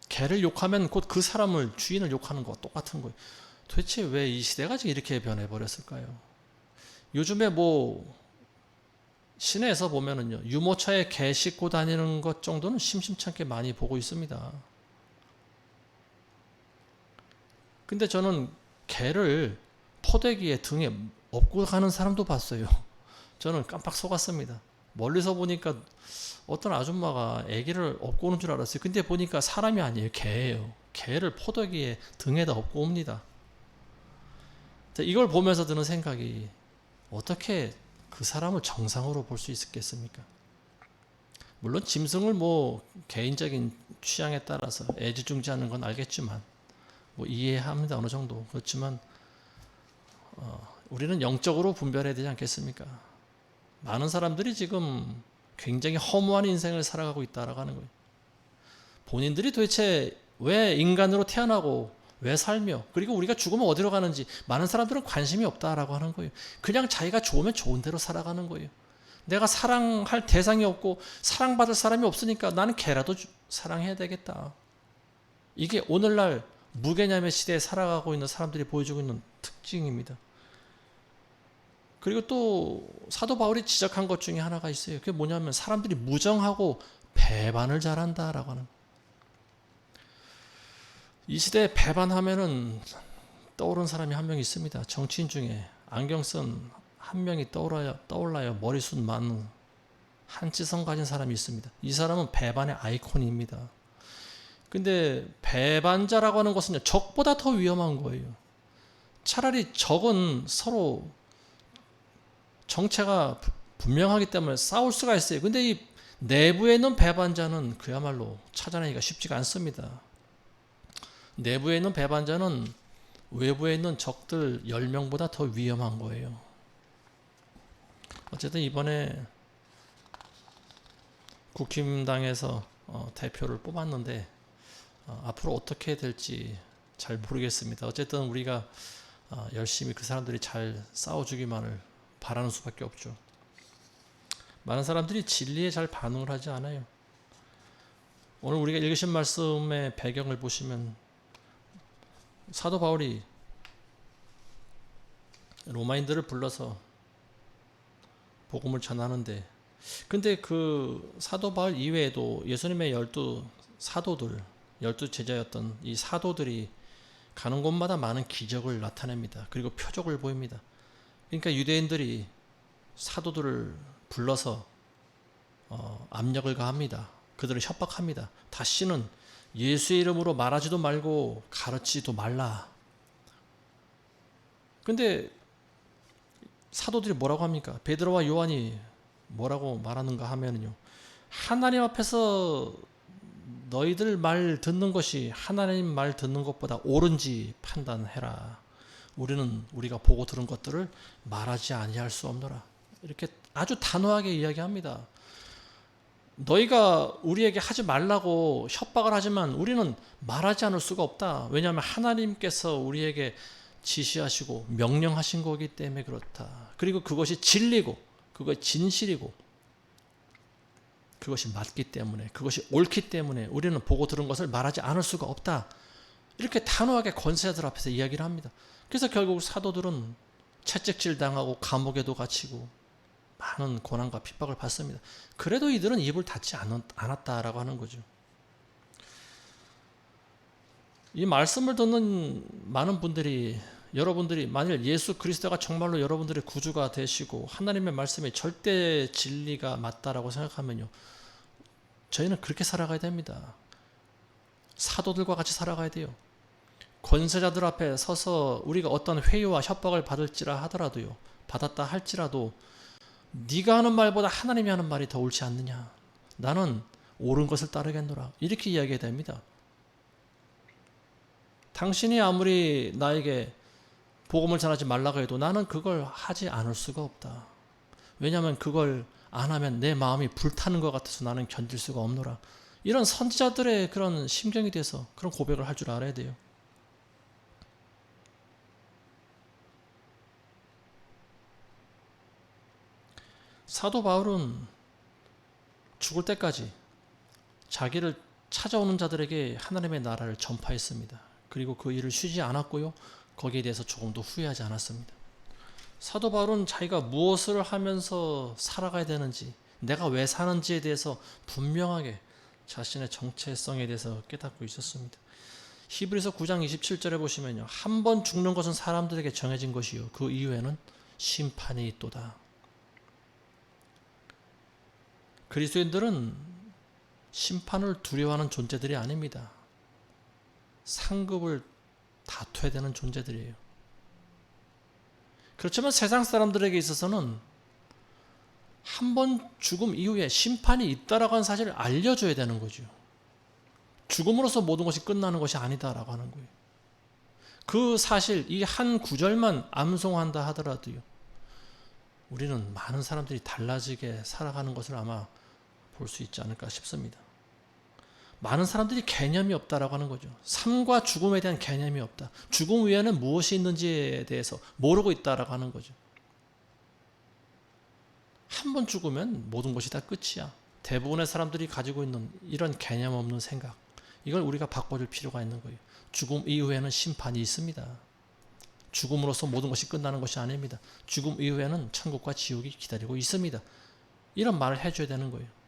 개를 욕하면 곧 그 사람을, 주인을 욕하는 거와 똑같은 거예요. 도대체 왜 이 시대가 이렇게 변해버렸을까요? 요즘에 시내에서 보면은요, 유모차에 개 싣고 다니는 것 정도는 심심찮게 많이 보고 있습니다. 근데 저는 개를 포대기에 등에 업고 가는 사람도 봤어요. 저는 깜빡 속았습니다. 멀리서 보니까 어떤 아줌마가 아기를 업고 오는 줄 알았어요. 근데 보니까 사람이 아니에요. 개예요. 개를 포대기에 등에다 업고 옵니다. 이걸 보면서 드는 생각이, 어떻게 그 사람을 정상으로 볼 수 있겠습니까? 물론 짐승을 개인적인 취향에 따라서 애지중지하는 건 알겠지만, 이해합니다. 어느 정도. 그렇지만 우리는 영적으로 분별해야 되지 않겠습니까? 많은 사람들이 지금 굉장히 허무한 인생을 살아가고 있다라고 하는 거예요. 본인들이 도대체 왜 인간으로 태어나고 왜 살며, 그리고 우리가 죽으면 어디로 가는지 많은 사람들은 관심이 없다라고 하는 거예요. 그냥 자기가 좋으면 좋은 대로 살아가는 거예요. 내가 사랑할 대상이 없고 사랑받을 사람이 없으니까 나는 걔라도 사랑해야 되겠다. 이게 오늘날 무개념의 시대에 살아가고 있는 사람들이 보여주고 있는 특징입니다. 그리고 또 사도 바울이 지적한 것 중에 하나가 있어요. 그게 뭐냐면 사람들이 무정하고 배반을 잘한다라고 하는. 이 시대에 배반하면은 떠오르는 사람이 한 명 있습니다. 정치인 중에 안경 쓴 한 명이 떠올라요. 머리숱 많은 한지성 가진 사람이 있습니다. 이 사람은 배반의 아이콘입니다. 근데 배반자라고 하는 것은 적보다 더 위험한 거예요. 차라리 적은 서로 정체가 분명하기 때문에 싸울 수가 있어요. 근데 이 내부에 있는 배반자는 그야말로 찾아내기가 쉽지가 않습니다. 내부에 있는 배반자는 외부에 있는 적들 10명보다 더 위험한 거예요. 어쨌든 이번에 국힘당에서 대표를 뽑았는데 앞으로 어떻게 될지 잘 모르겠습니다. 어쨌든 우리가 열심히 그 사람들이 잘 싸워주기만을 바라는 수밖에 없죠. 많은 사람들이 진리에 잘 반응을 하지 않아요. 오늘 우리가 읽으신 말씀의 배경을 보시면 사도 바울이 로마인들을 불러서 복음을 전하는데, 근데 그 사도 바울 이외에도 예수님의 12 사도들, 12 제자였던 이 사도들이 가는 곳마다 많은 기적을 나타냅니다. 그리고 표적을 보입니다. 그러니까 유대인들이 사도들을 불러서 압력을 가합니다. 그들을 협박합니다. 다시는 예수의 이름으로 말하지도 말고 가르치지도 말라. 근데 사도들이 뭐라고 합니까? 베드로와 요한이 뭐라고 말하는가 하면요, 하나님 앞에서 너희들 말 듣는 것이 하나님 말 듣는 것보다 옳은지 판단해라. 우리는 우리가 보고 들은 것들을 말하지 아니할 수 없노라. 이렇게 아주 단호하게 이야기합니다. 너희가 우리에게 하지 말라고 협박을 하지만 우리는 말하지 않을 수가 없다. 왜냐하면 하나님께서 우리에게 지시하시고 명령하신 거기 때문에 그렇다. 그리고 그것이 진리고 그것이 진실이고 그것이 맞기 때문에, 그것이 옳기 때문에 우리는 보고 들은 것을 말하지 않을 수가 없다. 이렇게 단호하게 권세자들 앞에서 이야기를 합니다. 그래서 결국 사도들은 채찍질 당하고 감옥에도 갇히고 많은 고난과 핍박을 받습니다. 그래도 이들은 입을 닫지 않았다라고 하는 거죠. 이 말씀을 듣는 많은 분들이, 여러분들이 만일 예수 그리스도가 정말로 여러분들의 구주가 되시고 하나님의 말씀이 절대 진리가 맞다라고 생각하면요, 저희는 그렇게 살아가야 됩니다. 사도들과 같이 살아가야 돼요. 권세자들 앞에 서서 우리가 어떤 회유와 협박을 받을지라 하더라도요, 받았다 할지라도 네가 하는 말보다 하나님이 하는 말이 더 옳지 않느냐, 나는 옳은 것을 따르겠노라, 이렇게 이야기해야 됩니다. 당신이 아무리 나에게 복음을 전하지 말라고 해도 나는 그걸 하지 않을 수가 없다. 왜냐하면 그걸 안 하면 내 마음이 불타는 것 같아서 나는 견딜 수가 없노라. 이런 선지자들의 그런 심경이 돼서 그런 고백을 할 줄 알아야 돼요. 사도 바울은 죽을 때까지 자기를 찾아오는 자들에게 하나님의 나라를 전파했습니다. 그리고 그 일을 쉬지 않았고요, 거기에 대해서 조금도 후회하지 않았습니다. 사도 바울은 자기가 무엇을 하면서 살아가야 되는지, 내가 왜 사는지에 대해서 분명하게 자신의 정체성에 대해서 깨닫고 있었습니다. 히브리서 9장 27절에 보시면요, 한 번 죽는 것은 사람들에게 정해진 것이요 그 이후에는 심판이 있도다. 그리스도인들은 심판을 두려워하는 존재들이 아닙니다. 상급을 다퉈야 되는 존재들이에요. 그렇지만 세상 사람들에게 있어서는 한 번 죽음 이후에 심판이 있다라고 하는 사실을 알려줘야 되는 거죠. 죽음으로써 모든 것이 끝나는 것이 아니다라고 하는 거예요. 그 사실, 이 한 구절만 암송한다 하더라도요, 우리는 많은 사람들이 달라지게 살아가는 것을 아마 볼 수 있지 않을까 싶습니다. 많은 사람들이 개념이 없다라고 하는 거죠. 삶과 죽음에 대한 개념이 없다. 죽음 위에는 무엇이 있는지에 대해서 모르고 있다라고 하는 거죠. 한 번 죽으면 모든 것이 다 끝이야. 대부분의 사람들이 가지고 있는 이런 개념 없는 생각, 이걸 우리가 바꿔줄 필요가 있는 거예요. 죽음 이후에는 심판이 있습니다. 죽음으로써 모든 것이 끝나는 것이 아닙니다. 죽음 이후에는 천국과 지옥이 기다리고 있습니다. 이런 말을 해줘야 되는 거예요.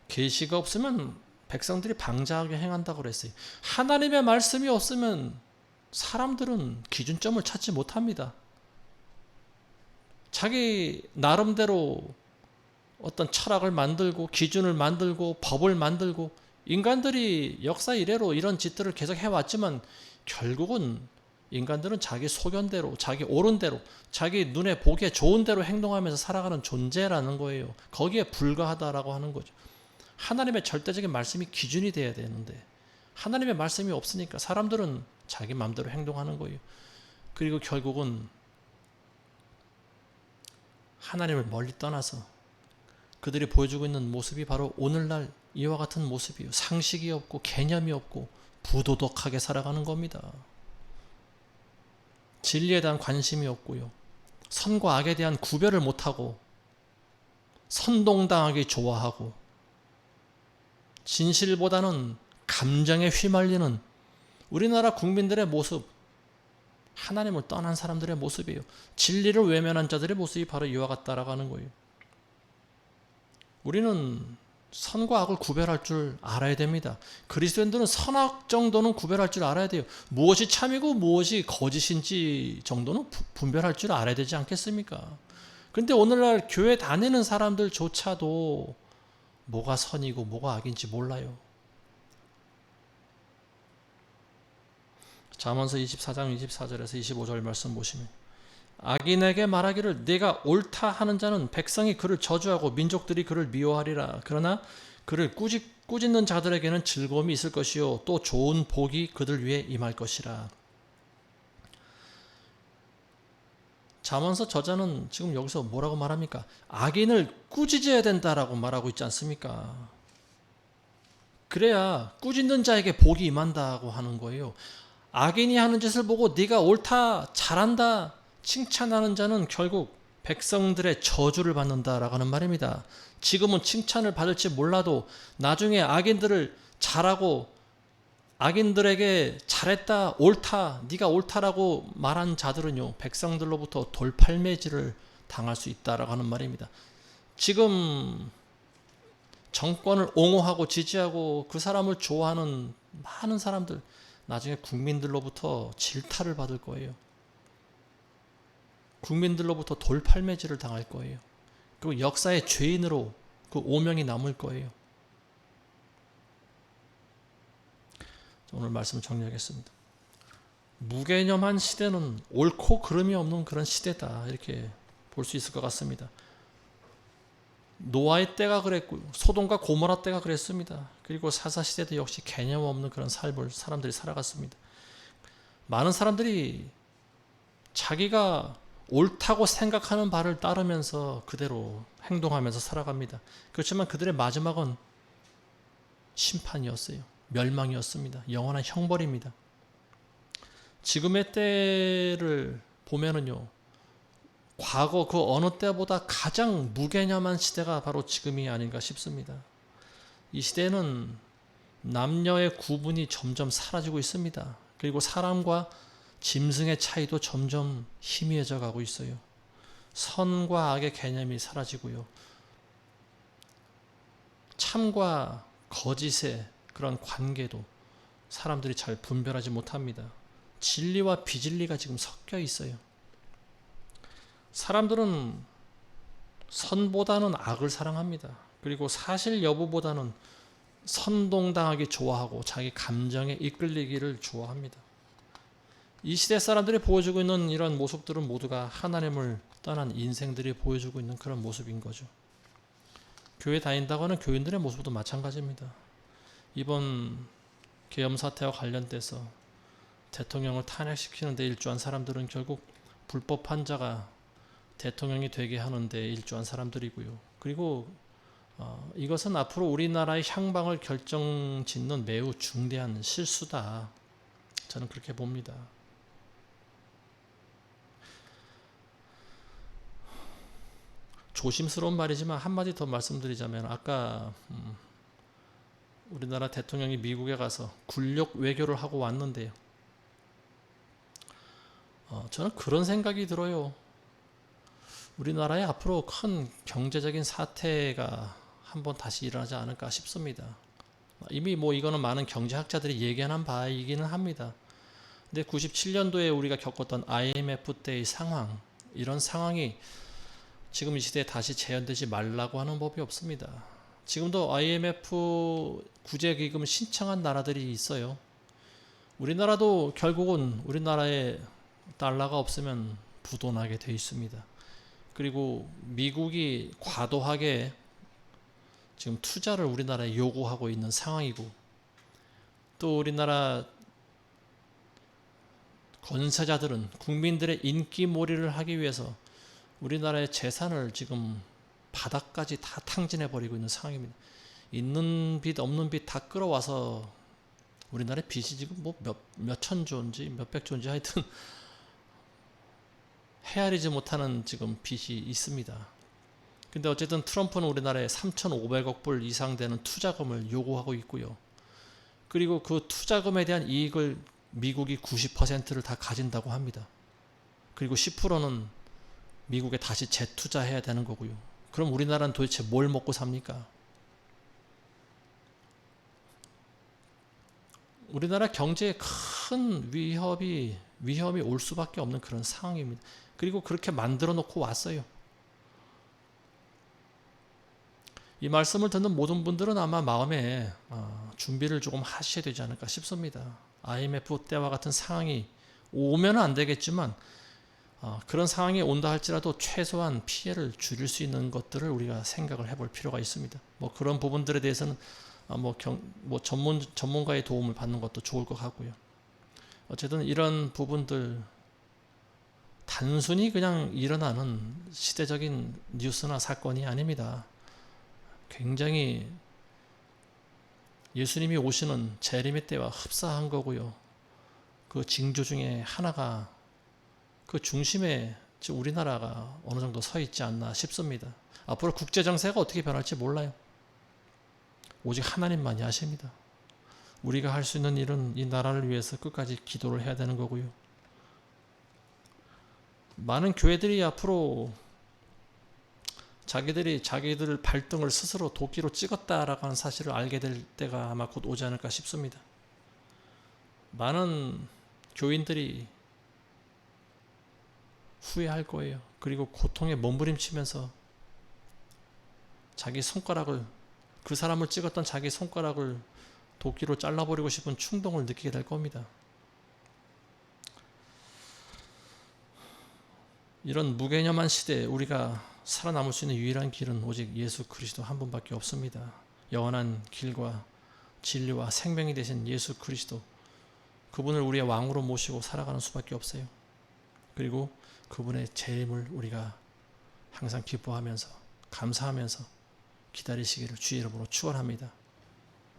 계시가 없으면 백성들이 방자하게 행한다고 그랬어요. 하나님의 말씀이 없으면 사람들은 기준점을 찾지 못합니다. 자기 나름대로 어떤 철학을 만들고 기준을 만들고 법을 만들고, 인간들이 역사 이래로 이런 짓들을 계속 해왔지만 결국은 인간들은 자기 소견대로, 자기 옳은 대로, 자기 눈에 보기에 좋은 대로 행동하면서 살아가는 존재라는 거예요. 거기에 불과하다라고 하는 거죠. 하나님의 절대적인 말씀이 기준이 돼야 되는데 하나님의 말씀이 없으니까 사람들은 자기 마음대로 행동하는 거예요. 그리고 결국은 하나님을 멀리 떠나서 그들이 보여주고 있는 모습이 바로 오늘날 이와 같은 모습이에요. 상식이 없고 개념이 없고 부도덕하게 살아가는 겁니다. 진리에 대한 관심이 없고요. 선과 악에 대한 구별을 못하고 선동당하기 좋아하고 진실보다는 감정에 휘말리는 우리나라 국민들의 모습, 하나님을 떠난 사람들의 모습이에요. 진리를 외면한 자들의 모습이 바로 이와 같다라고 하는 거예요. 우리는 선과 악을 구별할 줄 알아야 됩니다. 그리스도인들은 선악 정도는 구별할 줄 알아야 돼요. 무엇이 참이고 무엇이 거짓인지 정도는 분별할 줄 알아야 되지 않겠습니까? 그런데 오늘날 교회 다니는 사람들조차도 뭐가 선이고 뭐가 악인지 몰라요. 잠언서 24장 24절에서 25절 말씀 보시면 악인에게 말하기를 네가 옳다 하는 자는 백성이 그를 저주하고 민족들이 그를 미워하리라. 그러나 그를 꾸짖는 자들에게는 즐거움이 있을 것이요 또 좋은 복이 그들 위에 임할 것이라. 잠언서 저자는 지금 여기서 뭐라고 말합니까? 악인을 꾸짖어야 된다라고 말하고 있지 않습니까? 그래야 꾸짖는 자에게 복이 임한다고 하는 거예요. 악인이 하는 짓을 보고 네가 옳다, 잘한다 칭찬하는 자는 결국 백성들의 저주를 받는다라고 하는 말입니다. 지금은 칭찬을 받을지 몰라도 나중에 악인들을 잘하고 악인들에게 잘했다, 옳다, 네가 옳다라고 말한 자들은요, 백성들로부터 돌팔매질을 당할 수 있다라고 하는 말입니다. 지금 정권을 옹호하고 지지하고 그 사람을 좋아하는 많은 사람들 나중에 국민들로부터 질타를 받을 거예요. 국민들로부터 돌팔매질을 당할 거예요. 그리고 역사의 죄인으로 그 오명이 남을 거예요. 오늘 말씀 정리하겠습니다. 무개념한 시대는 옳고 그름이 없는 그런 시대다 이렇게 볼 수 있을 것 같습니다. 노아의 때가 그랬고 소돔과 고모라 때가 그랬습니다. 그리고 사사시대도 역시 개념 없는 그런 삶을 사람들이 살아갔습니다. 많은 사람들이 자기가 옳다고 생각하는 바를 따르면서 그대로 행동하면서 살아갑니다. 그렇지만 그들의 마지막은 심판이었어요. 멸망이었습니다. 영원한 형벌입니다. 지금의 때를 보면은요, 과거 그 어느 때보다 가장 무개념한 시대가 바로 지금이 아닌가 싶습니다. 이 시대는 남녀의 구분이 점점 사라지고 있습니다. 그리고 사람과 짐승의 차이도 점점 희미해져 가고 있어요. 선과 악의 개념이 사라지고요. 참과 거짓의 그런 관계도 사람들이 잘 분별하지 못합니다. 진리와 비진리가 지금 섞여 있어요. 사람들은 선보다는 악을 사랑합니다. 그리고 사실 여부보다는 선동당하기 좋아하고 자기 감정에 이끌리기를 좋아합니다. 이 시대 사람들이 보여주고 있는 이런 모습들은 모두가 하나님을 떠난 인생들이 보여주고 있는 그런 모습인 거죠. 교회 다닌다고 하는 교인들의 모습도 마찬가지입니다. 이번 계엄 사태와 관련돼서 대통령을 탄핵시키는 데 일조한 사람들은 결국 불법 환자가 대통령이 되게 하는 데 일조한 사람들이고요. 그리고 이것은 앞으로 우리나라의 향방을 결정짓는 매우 중대한 실수다. 저는 그렇게 봅니다. 조심스러운 말이지만 한마디 더 말씀드리자면 아까 우리나라 대통령이 미국에 가서 굴욕 외교를 하고 왔는데요. 저는 그런 생각이 들어요. 우리나라에 앞으로 큰 경제적인 사태가 한번 다시 일어나지 않을까 싶습니다. 이미 이거는 많은 경제학자들이 예견한 바이기는 합니다. 근데 97년도에 우리가 겪었던 IMF 때의 상황, 이런 상황이 지금 이 시대에 다시 재현되지 말라고 하는 법이 없습니다. 지금도 IMF 구제기금 신청한 나라들이 있어요. 우리나라도 결국은 우리나라에 달러가 없으면 부도나게 돼 있습니다. 그리고 미국이 과도하게 지금 투자를 우리나라에 요구하고 있는 상황이고, 또 우리나라 권세자들은 국민들의 인기몰이를 하기 위해서 우리나라의 재산을 지금 바닥까지 다 탕진해버리고 있는 상황입니다. 있는 빚 없는 빚 다 끌어와서 우리나라의 빚이 지금 뭐 몇천 조인지 몇백 조인지 하여튼 헤아리지 못하는 지금 빚이 있습니다. 근데 어쨌든 트럼프는 우리나라에 3,500억 불 이상 되는 투자금을 요구하고 있고요. 그리고 그 투자금에 대한 이익을 미국이 90%를 다 가진다고 합니다. 그리고 10%는 미국에 다시 재투자해야 되는 거고요. 그럼 우리나라는 도대체 뭘 먹고 삽니까? 우리나라 경제에 큰 위협이 올 수밖에 없는 그런 상황입니다. 그리고 그렇게 만들어 놓고 왔어요. 이 말씀을 듣는 모든 분들은 아마 마음에 준비를 조금 하셔야 되지 않을까 싶습니다. IMF 때와 같은 상황이 오면 안 되겠지만 그런 상황이 온다 할지라도 최소한 피해를 줄일 수 있는 것들을 우리가 생각을 해볼 필요가 있습니다. 뭐 그런 부분들에 대해서는 전문가의 도움을 받는 것도 좋을 것 같고요. 어쨌든 이런 부분들 단순히 그냥 일어나는 시대적인 뉴스나 사건이 아닙니다. 굉장히 예수님이 오시는 재림의 때와 흡사한 거고요. 그 징조 중에 하나가 그 중심에 우리나라가 어느 정도 서 있지 않나 싶습니다. 앞으로 국제 정세가 어떻게 변할지 몰라요. 오직 하나님만이 아십니다. 우리가 할 수 있는 일은 이 나라를 위해서 끝까지 기도를 해야 되는 거고요. 많은 교회들이 앞으로 자기들 발등을 스스로 도끼로 찍었다라고 하는 사실을 알게 될 때가 아마 곧 오지 않을까 싶습니다. 많은 교인들이 후회할 거예요. 그리고 고통에 몸부림치면서 그 사람을 찍었던 자기 손가락을 도끼로 잘라버리고 싶은 충동을 느끼게 될 겁니다. 이런 무개념한 시대에 우리가 살아남을 수 있는 유일한 길은 오직 예수 그리스도 한 분밖에 없습니다. 영원한 길과 진리와 생명이 되신 예수 그리스도, 그분을 우리의 왕으로 모시고 살아가는 수밖에 없어요. 그리고 그분의 재림을 우리가 항상 기뻐하면서 감사하면서 기다리시기를 주의 이름으로 축원합니다.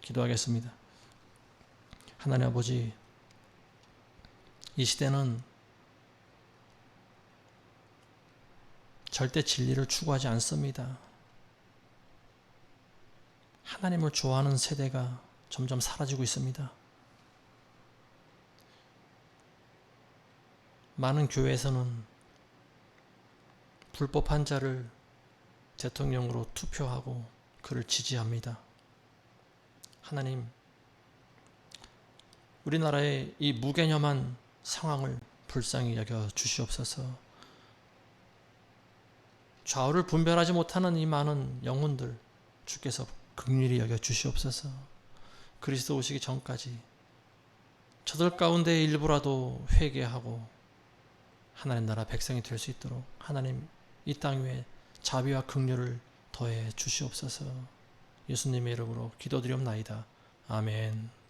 기도하겠습니다. 하나님 아버지, 이 시대는 절대 진리를 추구하지 않습니다. 하나님을 좋아하는 세대가 점점 사라지고 있습니다. 많은 교회에서는 불법한 자를 대통령으로 투표하고 그를 지지합니다. 하나님, 우리나라의 이 무개념한 상황을 불쌍히 여겨 주시옵소서. 좌우를 분별하지 못하는 이 많은 영혼들 주께서 긍휼히 여겨 주시옵소서. 그리스도 오시기 전까지 저들 가운데 일부라도 회개하고 하나님 나라 백성이 될 수 있도록 하나님 이 땅 위에 자비와 긍휼을 더해 주시옵소서. 예수님의 이름으로 기도드리옵나이다. 아멘.